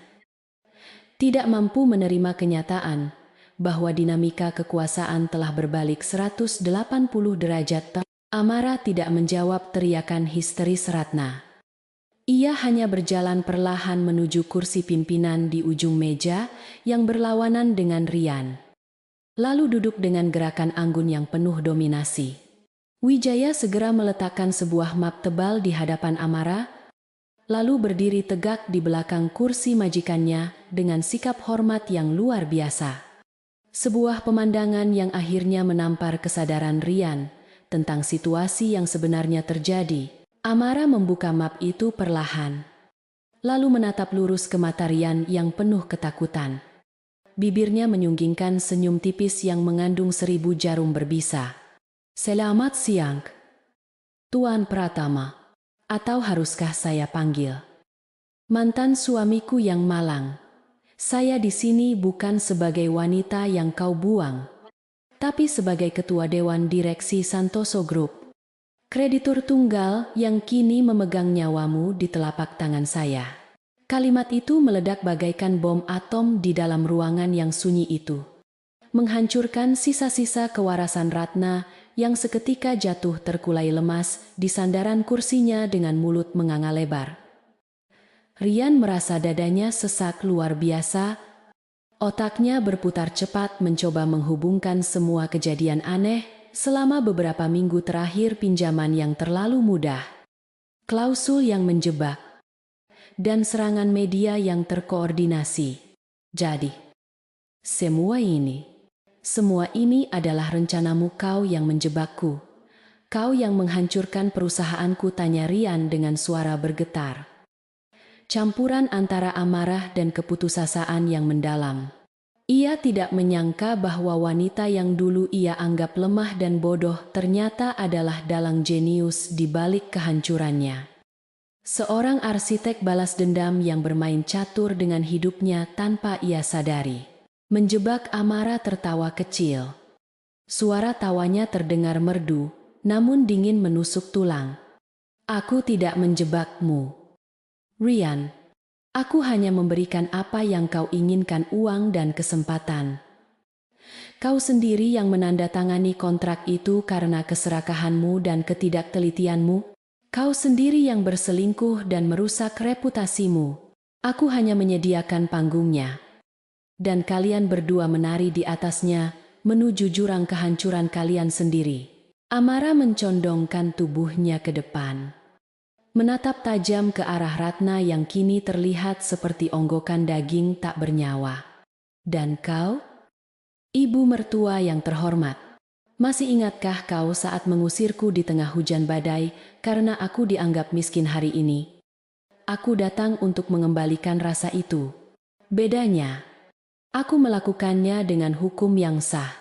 Tidak mampu menerima kenyataan bahwa dinamika kekuasaan telah berbalik 180 derajat. Amara tidak menjawab teriakan histeris Ratna. Ia hanya berjalan perlahan menuju kursi pimpinan di ujung meja yang berlawanan dengan Rian. Lalu duduk dengan gerakan anggun yang penuh dominasi. Wijaya segera meletakkan sebuah map tebal di hadapan Amara, lalu berdiri tegak di belakang kursi majikannya dengan sikap hormat yang luar biasa. Sebuah pemandangan yang akhirnya menampar kesadaran Rian tentang situasi yang sebenarnya terjadi. Amara membuka map itu perlahan, lalu menatap lurus ke mata Rian yang penuh ketakutan. Bibirnya menyunggingkan senyum tipis yang mengandung 1000 jarum berbisa. Selamat siang, Tuan Pratama. Atau haruskah saya panggil mantan suamiku yang malang? Saya di sini bukan sebagai wanita yang kau buang, tapi sebagai ketua dewan direksi Santoso Group. Kreditur tunggal yang kini memegang nyawamu di telapak tangan saya. Kalimat itu meledak bagaikan bom atom di dalam ruangan yang sunyi itu, menghancurkan sisa-sisa kewarasan Ratna yang seketika jatuh terkulai lemas di sandaran kursinya dengan mulut menganga lebar. Rian merasa dadanya sesak luar biasa. Otaknya berputar cepat mencoba menghubungkan semua kejadian aneh selama beberapa minggu terakhir, pinjaman yang terlalu mudah, klausul yang menjebak, dan serangan media yang terkoordinasi. Jadi, semua ini adalah rencanamu, kau yang menjebakku. Kau yang menghancurkan perusahaanku, tanya Rian dengan suara bergetar. Campuran antara amarah dan keputusasaan yang mendalam. Ia tidak menyangka bahwa wanita yang dulu ia anggap lemah dan bodoh ternyata adalah dalang jenius di balik kehancurannya. Seorang arsitek balas dendam yang bermain catur dengan hidupnya tanpa ia sadari. Menjebak Amara tertawa kecil. Suara tawanya terdengar merdu, namun dingin menusuk tulang. Aku tidak menjebakmu, Rian. Aku hanya memberikan apa yang kau inginkan, uang dan kesempatan. Kau sendiri yang menandatangani kontrak itu karena keserakahanmu dan ketidaktelitianmu. Kau sendiri yang berselingkuh dan merusak reputasimu. Aku hanya menyediakan panggungnya. Dan kalian berdua menari di atasnya menuju jurang kehancuran kalian sendiri. Amara mencondongkan tubuhnya ke depan, menatap tajam ke arah Ratna yang kini terlihat seperti onggokan daging tak bernyawa. Dan kau, ibu mertua yang terhormat, masih ingatkah kau saat mengusirku di tengah hujan badai karena aku dianggap miskin hari ini? Aku datang untuk mengembalikan rasa itu. Bedanya, aku melakukannya dengan hukum yang sah,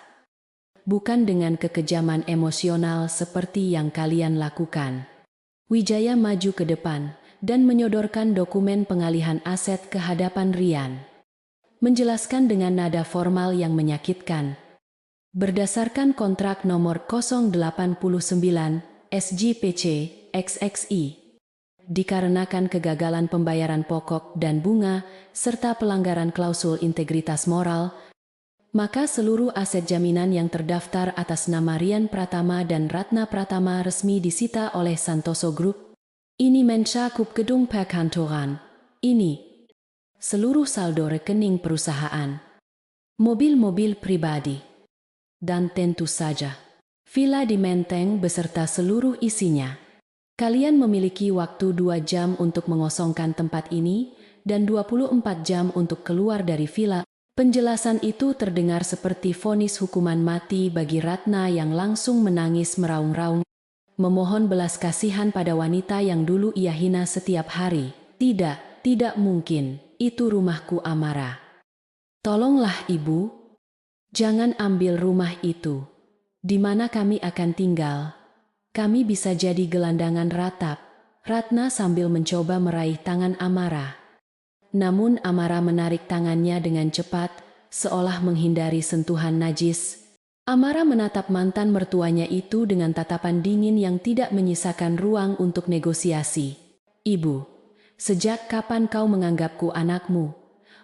bukan dengan kekejaman emosional seperti yang kalian lakukan. Wijaya maju ke depan dan menyodorkan dokumen pengalihan aset ke hadapan Rian. Menjelaskan dengan nada formal yang menyakitkan. Berdasarkan kontrak nomor 089 SJPC XXI, dikarenakan kegagalan pembayaran pokok dan bunga serta pelanggaran klausul integritas moral, maka seluruh aset jaminan yang terdaftar atas nama Rian Pratama dan Ratna Pratama resmi disita oleh Santoso Group. Ini mencakup gedung perkantoran. Ini seluruh saldo rekening perusahaan, mobil-mobil pribadi, dan tentu saja villa di Menteng beserta seluruh isinya. Kalian memiliki waktu 2 jam untuk mengosongkan tempat ini dan 24 jam untuk keluar dari villa. Penjelasan itu terdengar seperti vonis hukuman mati bagi Ratna yang langsung menangis meraung-raung, memohon belas kasihan pada wanita yang dulu ia hina setiap hari. Tidak mungkin, itu rumahku, Amara. Tolonglah ibu, jangan ambil rumah itu. Di mana kami akan tinggal? Kami bisa jadi gelandangan ratap, Ratna sambil mencoba meraih tangan Amara. Namun Amara menarik tangannya dengan cepat, seolah menghindari sentuhan najis. Amara menatap mantan mertuanya itu dengan tatapan dingin yang tidak menyisakan ruang untuk negosiasi. Ibu, sejak kapan kau menganggapku anakmu?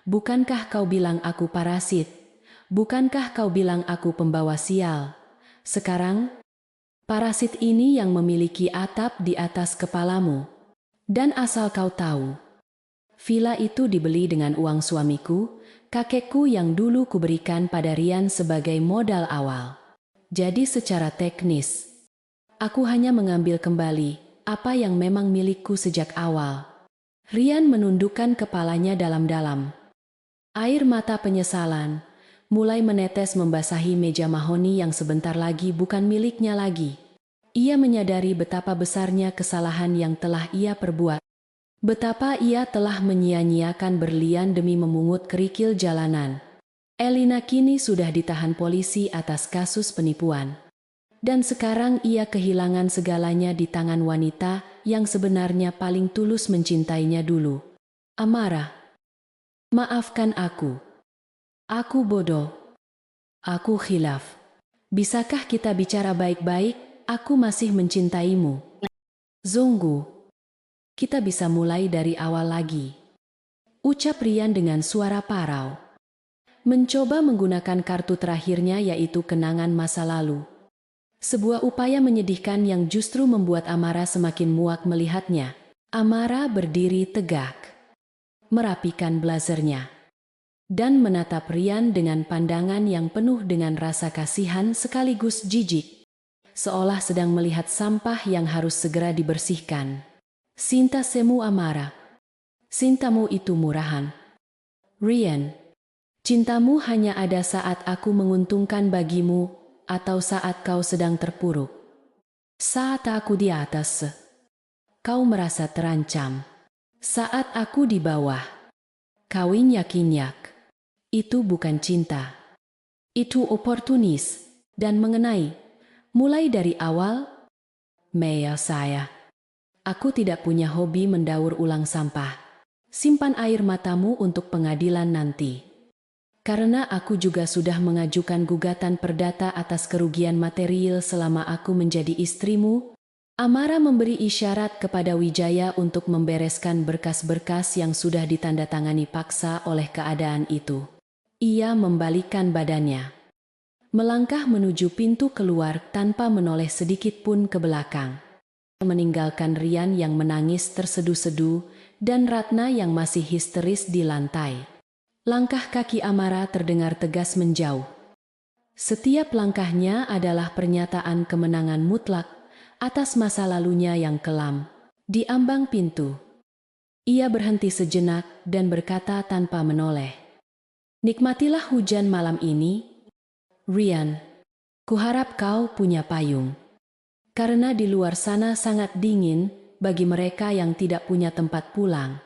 Bukankah kau bilang aku parasit? Bukankah kau bilang aku pembawa sial? Sekarang, parasit ini yang memiliki atap di atas kepalamu. Dan asal kau tahu, villa itu dibeli dengan uang suamiku, kakekku yang dulu kuberikan pada Rian sebagai modal awal. Jadi secara teknis, aku hanya mengambil kembali apa yang memang milikku sejak awal. Rian menundukkan kepalanya dalam-dalam. Air mata penyesalan mulai menetes membasahi meja mahoni yang sebentar lagi bukan miliknya lagi. Ia menyadari betapa besarnya kesalahan yang telah ia perbuat. Betapa ia telah menyia-nyiakan berlian demi memungut kerikil jalanan. Elina kini sudah ditahan polisi atas kasus penipuan. Dan sekarang ia kehilangan segalanya di tangan wanita yang sebenarnya paling tulus mencintainya dulu. Amara, maafkan aku. Aku bodoh. Aku khilaf. Bisakah kita bicara baik-baik? Aku masih mencintaimu. Zonggu, kita bisa mulai dari awal lagi. Ucap Rian dengan suara parau. Mencoba menggunakan kartu terakhirnya yaitu kenangan masa lalu. Sebuah upaya menyedihkan yang justru membuat Amara semakin muak melihatnya. Amara berdiri tegak, merapikan blazernya, dan menatap Rian dengan pandangan yang penuh dengan rasa kasihan sekaligus jijik. Seolah sedang melihat sampah yang harus segera dibersihkan. Cinta semu Amara. Cintamu itu murahan. Rian, cintamu hanya ada saat aku menguntungkan bagimu atau saat kau sedang terpuruk. Saat aku di atas, kau merasa terancam. Saat aku di bawah, kau nyak-nyak. Itu bukan cinta. Itu oportunis. Dan mengenai, mulai dari awal, Maya saya. Aku tidak punya hobi mendaur ulang sampah. Simpan air matamu untuk pengadilan nanti. Karena aku juga sudah mengajukan gugatan perdata atas kerugian material selama aku menjadi istrimu. Amara memberi isyarat kepada Wijaya untuk membereskan berkas-berkas yang sudah ditandatangani paksa oleh keadaan itu. Ia membalikkan badannya, melangkah menuju pintu keluar tanpa menoleh sedikit pun ke belakang. Meninggalkan Rian yang menangis tersedu-sedu dan Ratna yang masih histeris di lantai. Langkah kaki Amara terdengar tegas menjauh. Setiap langkahnya adalah pernyataan kemenangan mutlak atas masa lalunya yang kelam. Di ambang pintu, ia berhenti sejenak dan berkata tanpa menoleh, "Nikmatilah hujan malam ini, Rian. Kuharap kau punya payung. Karena di luar sana sangat dingin bagi mereka yang tidak punya tempat pulang."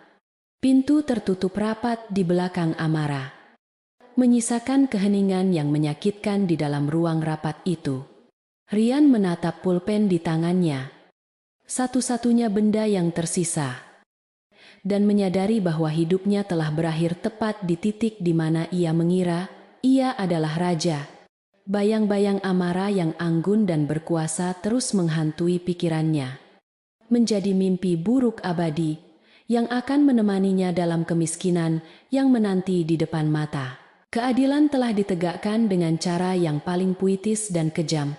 Pintu tertutup rapat di belakang Amara, menyisakan keheningan yang menyakitkan di dalam ruang rapat itu. Rian menatap pulpen di tangannya, satu-satunya benda yang tersisa, dan menyadari bahwa hidupnya telah berakhir tepat di titik di mana ia mengira ia adalah raja. Bayang-bayang Amara yang anggun dan berkuasa terus menghantui pikirannya. Menjadi mimpi buruk abadi yang akan menemaninya dalam kemiskinan yang menanti di depan mata. Keadilan telah ditegakkan dengan cara yang paling puitis dan kejam.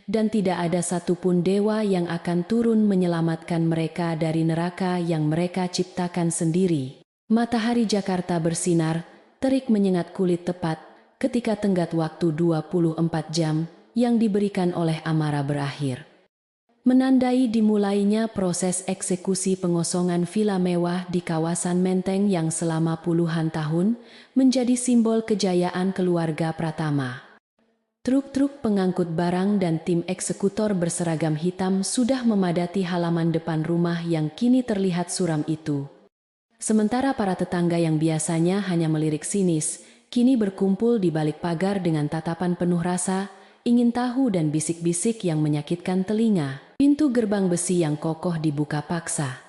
Dan tidak ada satupun dewa yang akan turun menyelamatkan mereka dari neraka yang mereka ciptakan sendiri. Matahari Jakarta bersinar, terik menyengat kulit tepat ketika tenggat waktu 24 jam yang diberikan oleh Amara berakhir. Menandai dimulainya proses eksekusi pengosongan villa mewah di kawasan Menteng yang selama puluhan tahun menjadi simbol kejayaan keluarga Pratama. Truk-truk pengangkut barang dan tim eksekutor berseragam hitam sudah memadati halaman depan rumah yang kini terlihat suram itu. Sementara para tetangga yang biasanya hanya melirik sinis, kini berkumpul di balik pagar dengan tatapan penuh rasa, ingin tahu dan bisik-bisik yang menyakitkan telinga. Pintu gerbang besi yang kokoh dibuka paksa.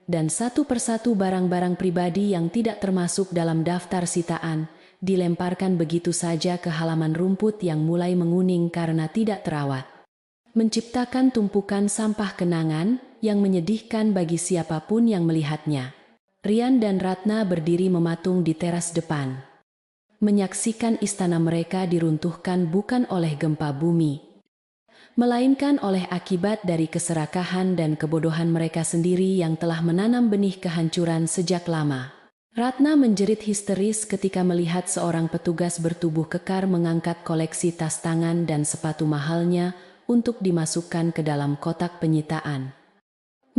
Dan satu persatu barang-barang pribadi yang tidak termasuk dalam daftar sitaan dilemparkan begitu saja ke halaman rumput yang mulai menguning karena tidak terawat. Menciptakan tumpukan sampah kenangan yang menyedihkan bagi siapapun yang melihatnya. Rian dan Ratna berdiri mematung di teras depan, menyaksikan istana mereka diruntuhkan bukan oleh gempa bumi, melainkan oleh akibat dari keserakahan dan kebodohan mereka sendiri yang telah menanam benih kehancuran sejak lama. Ratna menjerit histeris ketika melihat seorang petugas bertubuh kekar mengangkat koleksi tas tangan dan sepatu mahalnya untuk dimasukkan ke dalam kotak penyitaan.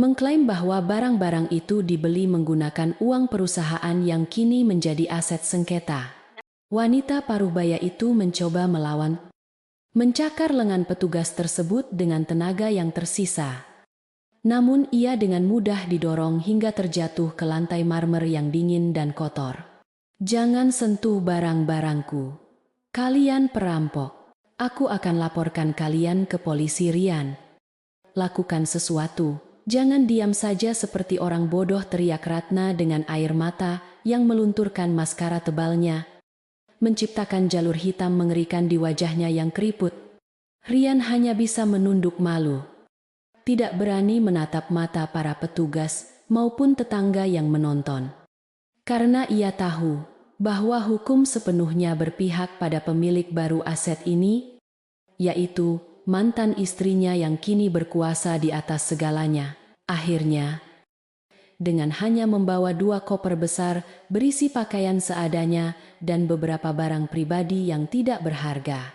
Mengklaim bahwa barang-barang itu dibeli menggunakan uang perusahaan yang kini menjadi aset sengketa. Wanita paruh baya itu mencoba melawan, mencakar lengan petugas tersebut dengan tenaga yang tersisa. Namun ia dengan mudah didorong hingga terjatuh ke lantai marmer yang dingin dan kotor. "Jangan sentuh barang-barangku. Kalian perampok. Aku akan laporkan kalian ke polisi, Rian. Lakukan sesuatu. Jangan diam saja seperti orang bodoh," teriak Ratna dengan air mata yang melunturkan maskara tebalnya, menciptakan jalur hitam mengerikan di wajahnya yang keriput. Rian hanya bisa menunduk malu. Tidak berani menatap mata para petugas maupun tetangga yang menonton. Karena ia tahu bahwa hukum sepenuhnya berpihak pada pemilik baru aset ini, yaitu mantan istrinya yang kini berkuasa di atas segalanya. Akhirnya, dengan hanya membawa 2 koper besar berisi pakaian seadanya dan beberapa barang pribadi yang tidak berharga,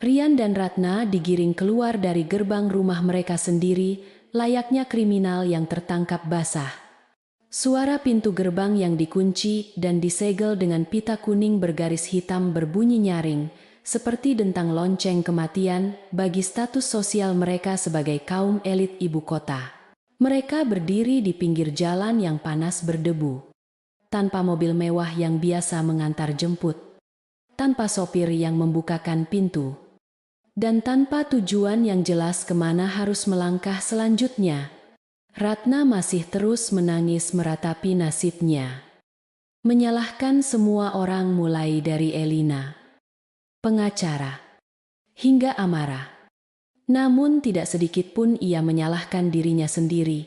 Rian dan Ratna digiring keluar dari gerbang rumah mereka sendiri, layaknya kriminal yang tertangkap basah. Suara pintu gerbang yang dikunci dan disegel dengan pita kuning bergaris hitam berbunyi nyaring, seperti dentang lonceng kematian bagi status sosial mereka sebagai kaum elit ibu kota. Mereka berdiri di pinggir jalan yang panas berdebu, tanpa mobil mewah yang biasa mengantar jemput, tanpa sopir yang membukakan pintu, dan tanpa tujuan yang jelas kemana harus melangkah selanjutnya. Ratna masih terus menangis meratapi nasibnya, menyalahkan semua orang mulai dari Elina, pengacara, hingga Amara. Namun tidak sedikit pun ia menyalahkan dirinya sendiri,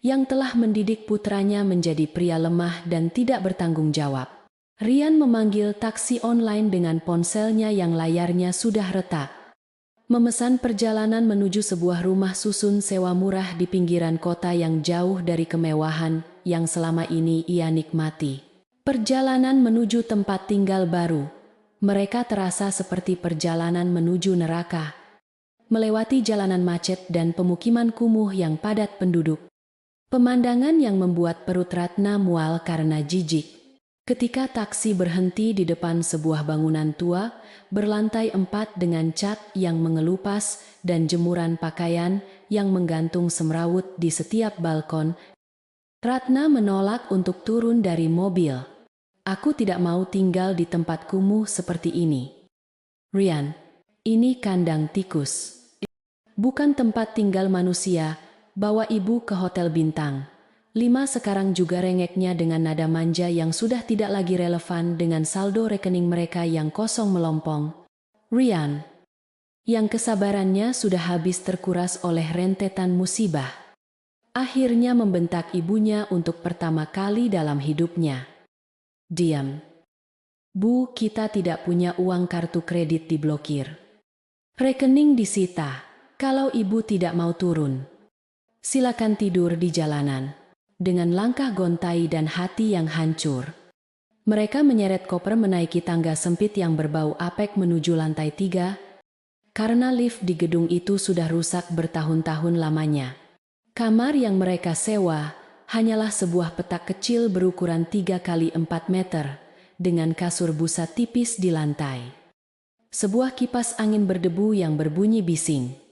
yang telah mendidik putranya menjadi pria lemah dan tidak bertanggung jawab. Rian memanggil taksi online dengan ponselnya yang layarnya sudah retak. Memesan perjalanan menuju sebuah rumah susun sewa murah di pinggiran kota yang jauh dari kemewahan yang selama ini ia nikmati. Perjalanan menuju tempat tinggal baru. Mereka terasa seperti perjalanan menuju neraka, melewati jalanan macet dan pemukiman kumuh yang padat penduduk. Pemandangan yang membuat perut Ratna mual karena jijik. Ketika taksi berhenti di depan sebuah bangunan tua, berlantai 4 dengan cat yang mengelupas dan jemuran pakaian yang menggantung semrawut di setiap balkon, Ratna menolak untuk turun dari mobil. "Aku tidak mau tinggal di tempat kumuh seperti ini. Rian, ini kandang tikus. Bukan tempat tinggal manusia, bawa ibu ke hotel bintang 5 sekarang," juga rengeknya dengan nada manja yang sudah tidak lagi relevan dengan saldo rekening mereka yang kosong melompong. Rian, yang kesabarannya sudah habis terkuras oleh rentetan musibah, akhirnya membentak ibunya untuk pertama kali dalam hidupnya. "Diam. Bu, kita tidak punya uang, kartu kredit diblokir. Rekening disita. Kalau ibu tidak mau turun, silakan tidur di jalanan." Dengan langkah gontai dan hati yang hancur, mereka menyeret koper menaiki tangga sempit yang berbau apek menuju lantai 3, karena lift di gedung itu sudah rusak bertahun-tahun lamanya. Kamar yang mereka sewa hanyalah sebuah petak kecil berukuran 3 kali 4 meter, dengan kasur busa tipis di lantai, sebuah kipas angin berdebu yang berbunyi bising,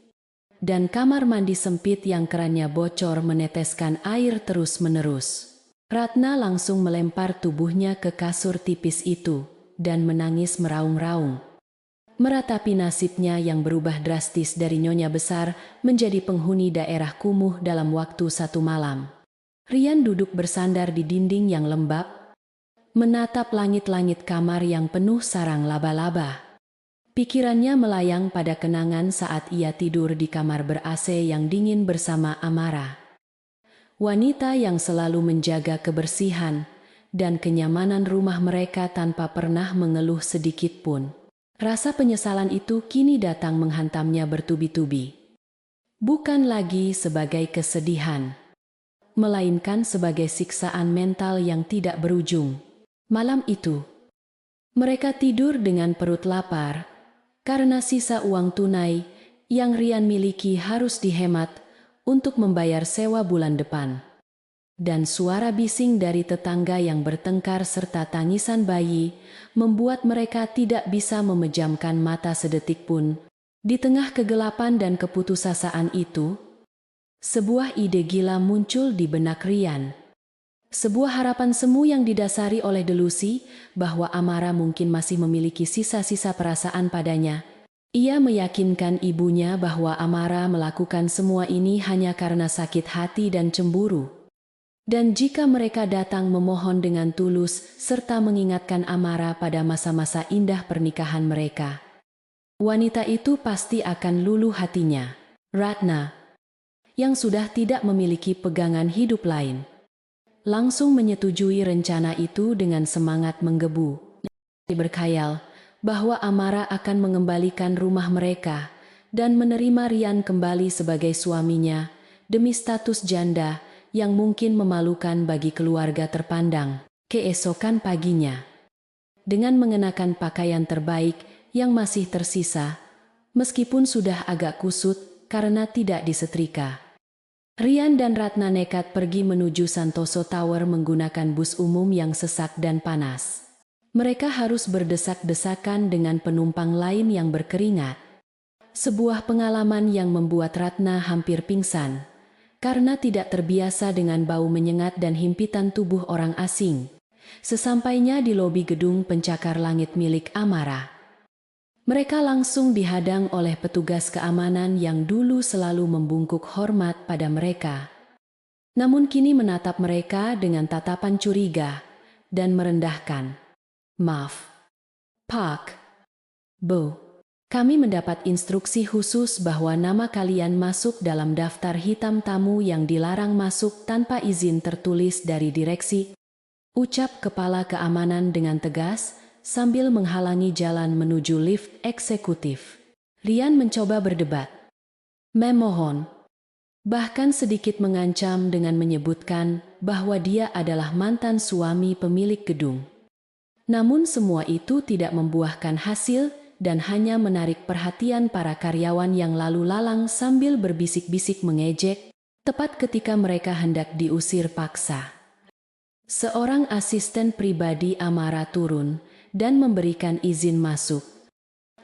dan kamar mandi sempit yang kerannya bocor meneteskan air terus-menerus. Ratna langsung melempar tubuhnya ke kasur tipis itu dan menangis meraung-raung, meratapi nasibnya yang berubah drastis dari nyonya besar menjadi penghuni daerah kumuh dalam waktu 1 malam. Rian duduk bersandar di dinding yang lembab, menatap langit-langit kamar yang penuh sarang laba-laba. Pikirannya melayang pada kenangan saat ia tidur di kamar ber-AC yang dingin bersama Amara, wanita yang selalu menjaga kebersihan dan kenyamanan rumah mereka tanpa pernah mengeluh sedikit pun. Rasa penyesalan itu kini datang menghantamnya bertubi-tubi. Bukan lagi sebagai kesedihan, melainkan sebagai siksaan mental yang tidak berujung. Malam itu, mereka tidur dengan perut lapar, karena sisa uang tunai yang Rian miliki harus dihemat untuk membayar sewa bulan depan. Dan suara bising dari tetangga yang bertengkar serta tangisan bayi membuat mereka tidak bisa memejamkan mata sedetik pun. Di tengah kegelapan dan keputusasaan itu, sebuah ide gila muncul di benak Rian. Sebuah harapan semu yang didasari oleh delusi bahwa Amara mungkin masih memiliki sisa-sisa perasaan padanya. Ia meyakinkan ibunya bahwa Amara melakukan semua ini hanya karena sakit hati dan cemburu. Dan jika mereka datang memohon dengan tulus serta mengingatkan Amara pada masa-masa indah pernikahan mereka, wanita itu pasti akan luluh hatinya. Ratna, yang sudah tidak memiliki pegangan hidup lain, langsung menyetujui rencana itu dengan semangat menggebu. Berkhayal bahwa Amara akan mengembalikan rumah mereka dan menerima Rian kembali sebagai suaminya demi status janda yang mungkin memalukan bagi keluarga terpandang. Keesokan paginya, dengan mengenakan pakaian terbaik yang masih tersisa, meskipun sudah agak kusut karena tidak disetrika, Rian dan Ratna nekat pergi menuju Santoso Tower menggunakan bus umum yang sesak dan panas. Mereka harus berdesak-desakan dengan penumpang lain yang berkeringat. Sebuah pengalaman yang membuat Ratna hampir pingsan, karena tidak terbiasa dengan bau menyengat dan himpitan tubuh orang asing. Sesampainya di lobi gedung pencakar langit milik Amara, mereka langsung dihadang oleh petugas keamanan yang dulu selalu membungkuk hormat pada mereka. Namun kini menatap mereka dengan tatapan curiga dan merendahkan. Maaf, Pak Bo. Kami mendapat instruksi khusus bahwa nama kalian masuk dalam daftar hitam tamu yang dilarang masuk tanpa izin tertulis dari direksi, ucap kepala keamanan dengan tegas sambil menghalangi jalan menuju lift eksekutif. Rian mencoba berdebat. Memohon, bahkan sedikit mengancam dengan menyebutkan bahwa dia adalah mantan suami pemilik gedung. Namun semua itu tidak membuahkan hasil dan hanya menarik perhatian para karyawan yang lalu lalang sambil berbisik-bisik mengejek, tepat ketika mereka hendak diusir paksa. Seorang asisten pribadi Amara turun dan memberikan izin masuk,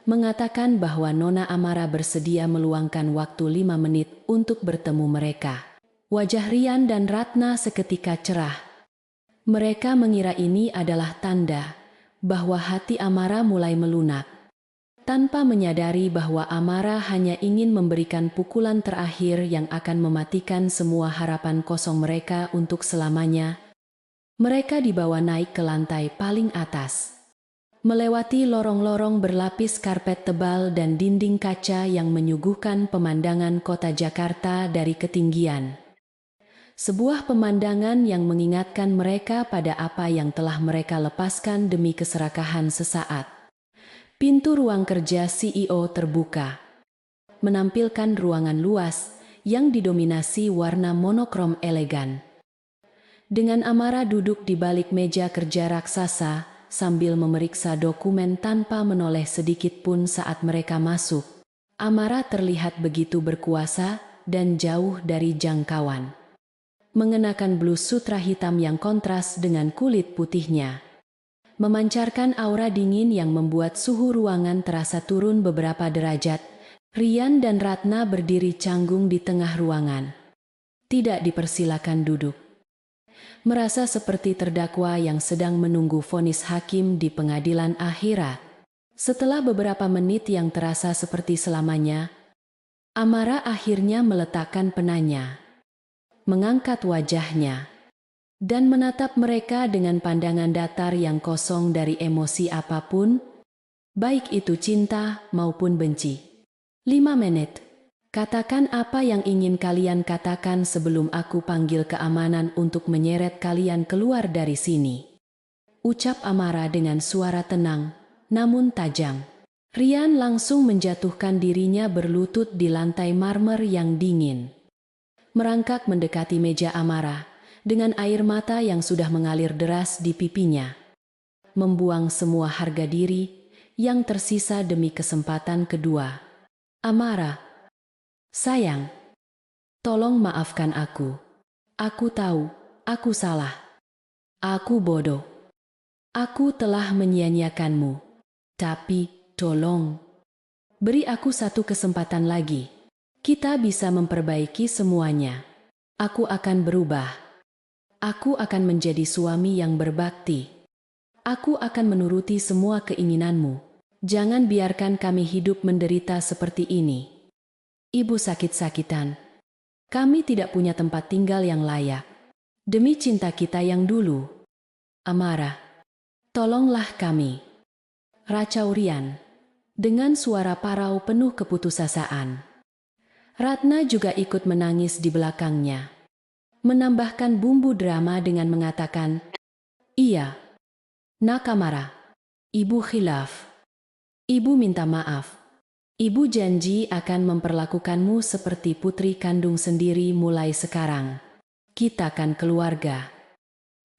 mengatakan bahwa Nona Amara bersedia meluangkan waktu 5 menit untuk bertemu mereka. Wajah Rian dan Ratna seketika cerah. Mereka mengira ini adalah tanda bahwa hati Amara mulai melunak, tanpa menyadari bahwa Amara hanya ingin memberikan pukulan terakhir yang akan mematikan semua harapan kosong mereka untuk selamanya. Mereka dibawa naik ke lantai paling atas, melewati lorong-lorong berlapis karpet tebal dan dinding kaca yang menyuguhkan pemandangan kota Jakarta dari ketinggian. Sebuah pemandangan yang mengingatkan mereka pada apa yang telah mereka lepaskan demi keserakahan sesaat. Pintu ruang kerja CEO terbuka, menampilkan ruangan luas yang didominasi warna monokrom elegan. Dengan Amara duduk di balik meja kerja raksasa sambil memeriksa dokumen tanpa menoleh sedikit pun saat mereka masuk, Amara terlihat begitu berkuasa dan jauh dari jangkauan. Mengenakan blus sutra hitam yang kontras dengan kulit putihnya, memancarkan aura dingin yang membuat suhu ruangan terasa turun beberapa derajat. Rian dan Ratna berdiri canggung di tengah ruangan, tidak dipersilakan duduk. Merasa seperti terdakwa yang sedang menunggu vonis hakim di pengadilan akhirat. Setelah beberapa menit yang terasa seperti selamanya, Amara akhirnya meletakkan penanya, mengangkat wajahnya, dan menatap mereka dengan pandangan datar yang kosong dari emosi apapun, baik itu cinta maupun benci. 5 menit. Katakan apa yang ingin kalian katakan sebelum aku panggil keamanan untuk menyeret kalian keluar dari sini. Ucap Amara dengan suara tenang, namun tajam. Rian langsung menjatuhkan dirinya berlutut di lantai marmer yang dingin. Merangkak mendekati meja Amara, dengan air mata yang sudah mengalir deras di pipinya. Membuang semua harga diri yang tersisa demi kesempatan kedua. Amara, sayang, tolong maafkan aku. Aku tahu, aku salah. Aku bodoh. Aku telah menyia-nyiakanmu. Tapi, tolong, beri aku satu kesempatan lagi. Kita bisa memperbaiki semuanya. Aku akan berubah. Aku akan menjadi suami yang berbakti. Aku akan menuruti semua keinginanmu. Jangan biarkan kami hidup menderita seperti ini. Ibu sakit-sakitan. Kami tidak punya tempat tinggal yang layak. Demi cinta kita yang dulu. Amara, tolonglah kami. Racau Rian, dengan suara parau penuh keputusasaan. Ratna juga ikut menangis di belakangnya. Menambahkan bumbu drama dengan mengatakan, "Iya, Nak Amara, Ibu khilaf. Ibu minta maaf. Ibu janji akan memperlakukanmu seperti putri kandung sendiri mulai sekarang. Kita kan keluarga.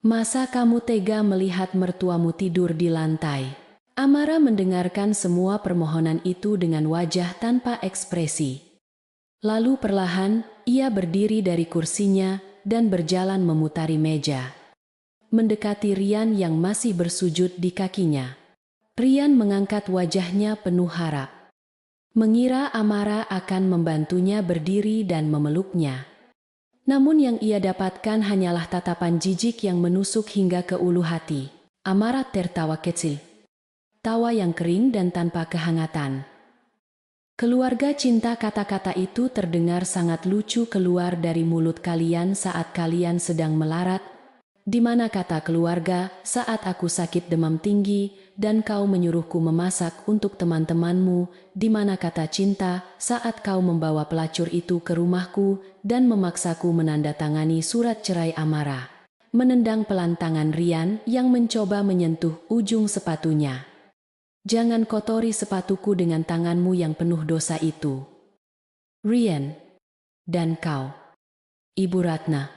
Masa kamu tega melihat mertuamu tidur di lantai?" Amara mendengarkan semua permohonan itu dengan wajah tanpa ekspresi. Lalu perlahan, ia berdiri dari kursinya dan berjalan memutari meja. Mendekati Rian yang masih bersujud di kakinya. Rian mengangkat wajahnya penuh harap. Mengira Amara akan membantunya berdiri dan memeluknya. Namun yang ia dapatkan hanyalah tatapan jijik yang menusuk hingga ke ulu hati. Amara tertawa kecil. Tawa yang kering dan tanpa kehangatan. Keluarga cinta, kata-kata itu terdengar sangat lucu keluar dari mulut kalian saat kalian sedang melarat. Di mana kata keluarga saat aku sakit demam tinggi dan kau menyuruhku memasak untuk teman-temanmu? Di mana kata cinta saat kau membawa pelacur itu ke rumahku dan memaksaku menandatangani surat cerai Amara? Menendang pelan tangan Rian yang mencoba menyentuh ujung sepatunya. Jangan kotori sepatuku dengan tanganmu yang penuh dosa itu. Rian. Dan kau, Ibu Ratna.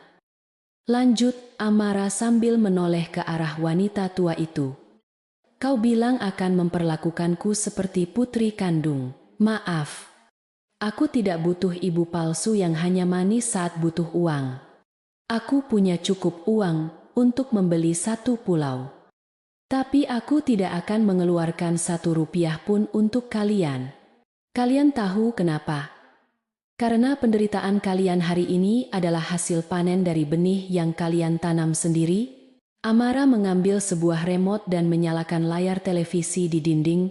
Lanjut Amara sambil menoleh ke arah wanita tua itu. Kau bilang akan memperlakukanku seperti putri kandung. Maaf. Aku tidak butuh ibu palsu yang hanya manis saat butuh uang. Aku punya cukup uang untuk membeli satu pulau. Tapi aku tidak akan mengeluarkan 1 rupiah pun untuk kalian. Kalian tahu kenapa? Karena penderitaan kalian hari ini adalah hasil panen dari benih yang kalian tanam sendiri. Amara mengambil sebuah remote dan menyalakan layar televisi di dinding,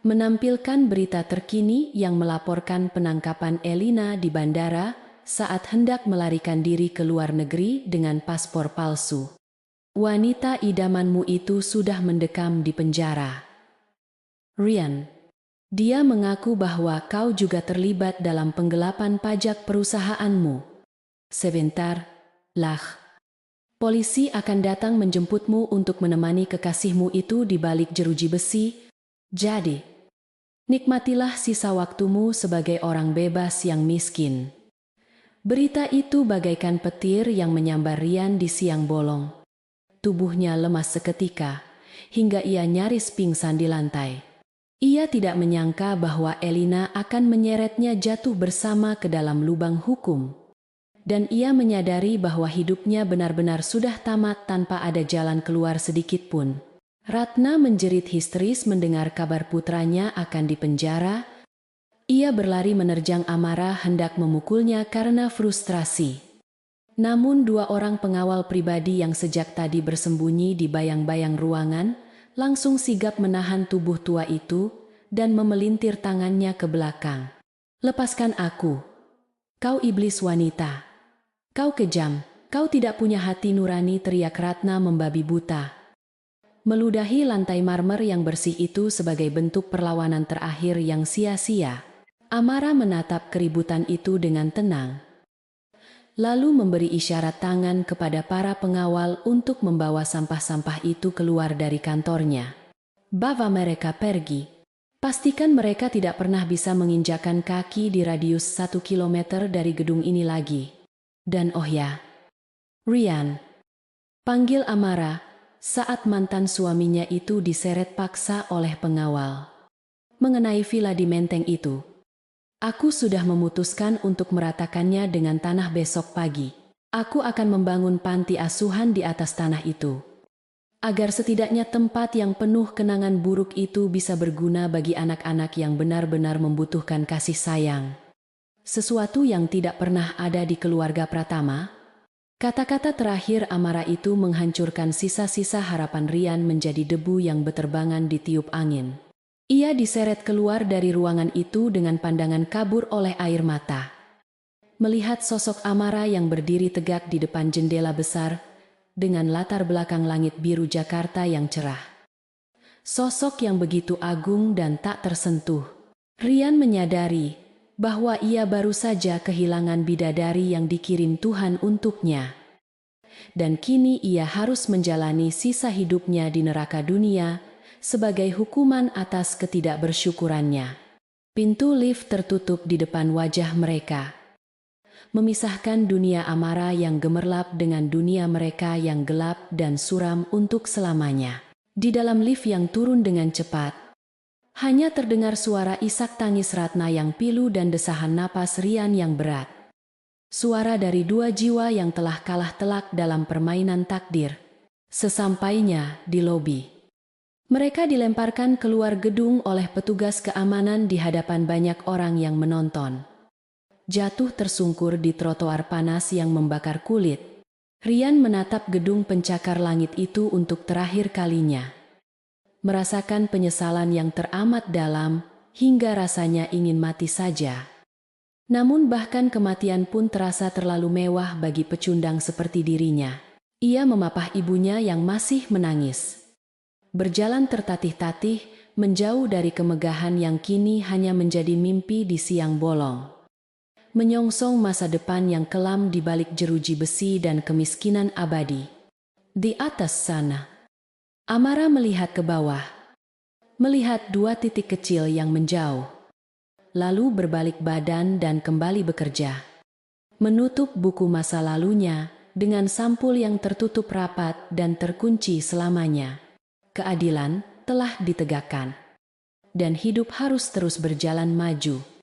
menampilkan berita terkini yang melaporkan penangkapan Elina di bandara saat hendak melarikan diri ke luar negeri dengan paspor palsu. Wanita idamanmu itu sudah mendekam di penjara. Rian, dia mengaku bahwa kau juga terlibat dalam penggelapan pajak perusahaanmu. Sebentar, lah. Polisi akan datang menjemputmu untuk menemani kekasihmu itu di balik jeruji besi. Jadi, nikmatilah sisa waktumu sebagai orang bebas yang miskin. Berita itu bagaikan petir yang menyambar Rian di siang bolong. Tubuhnya lemas seketika, hingga ia nyaris pingsan di lantai. Ia tidak menyangka bahwa Elina akan menyeretnya jatuh bersama ke dalam lubang hukum. Dan ia menyadari bahwa hidupnya benar-benar sudah tamat tanpa ada jalan keluar sedikit pun. Ratna menjerit histeris mendengar kabar putranya akan dipenjara. Ia berlari menerjang Amara hendak memukulnya karena frustrasi. Namun 2 orang pengawal pribadi yang sejak tadi bersembunyi di bayang-bayang ruangan, langsung sigap menahan tubuh tua itu dan memelintir tangannya ke belakang. Lepaskan aku. Kau iblis wanita. Kau kejam, kau tidak punya hati nurani, teriak Ratna membabi buta. Meludahi lantai marmer yang bersih itu sebagai bentuk perlawanan terakhir yang sia-sia. Amara menatap keributan itu dengan tenang. Lalu memberi isyarat tangan kepada para pengawal untuk membawa sampah-sampah itu keluar dari kantornya. Bawa mereka pergi. Pastikan mereka tidak pernah bisa menginjakan kaki di radius 1 kilometer dari gedung ini lagi. Dan oh ya, Rian, panggil Amara, saat mantan suaminya itu diseret paksa oleh pengawal. Mengenai villa di Menteng itu, aku sudah memutuskan untuk meratakannya dengan tanah besok pagi. Aku akan membangun panti asuhan di atas tanah itu, agar setidaknya tempat yang penuh kenangan buruk itu bisa berguna bagi anak-anak yang benar-benar membutuhkan kasih sayang. Sesuatu yang tidak pernah ada di keluarga Pratama. Kata-kata terakhir Amara itu menghancurkan sisa-sisa harapan Rian menjadi debu yang beterbangan ditiup angin. Ia diseret keluar dari ruangan itu dengan pandangan kabur oleh air mata. Melihat sosok Amara yang berdiri tegak di depan jendela besar, dengan latar belakang langit biru Jakarta yang cerah. Sosok yang begitu agung dan tak tersentuh. Rian menyadari bahwa ia baru saja kehilangan bidadari yang dikirim Tuhan untuknya. Dan kini ia harus menjalani sisa hidupnya di neraka dunia sebagai hukuman atas ketidakbersyukurannya. Pintu lift tertutup di depan wajah mereka, memisahkan dunia Amara yang gemerlap dengan dunia mereka yang gelap dan suram untuk selamanya. Di dalam lift yang turun dengan cepat, hanya terdengar suara isak tangis Ratna yang pilu dan desahan napas Rian yang berat. Suara dari dua jiwa yang telah kalah telak dalam permainan takdir. Sesampainya di lobi, mereka dilemparkan keluar gedung oleh petugas keamanan di hadapan banyak orang yang menonton. Jatuh tersungkur di trotoar panas yang membakar kulit, Rian menatap gedung pencakar langit itu untuk terakhir kalinya. Merasakan penyesalan yang teramat dalam, hingga rasanya ingin mati saja. Namun bahkan kematian pun terasa terlalu mewah bagi pecundang seperti dirinya. Ia memapah ibunya yang masih menangis. Berjalan tertatih-tatih, menjauh dari kemegahan yang kini hanya menjadi mimpi di siang bolong. Menyongsong masa depan yang kelam di balik jeruji besi dan kemiskinan abadi. Di atas sana, Amara melihat ke bawah, melihat dua titik kecil yang menjauh, lalu berbalik badan dan kembali bekerja. Menutup buku masa lalunya dengan sampul yang tertutup rapat dan terkunci selamanya. Keadilan telah ditegakkan, dan hidup harus terus berjalan maju.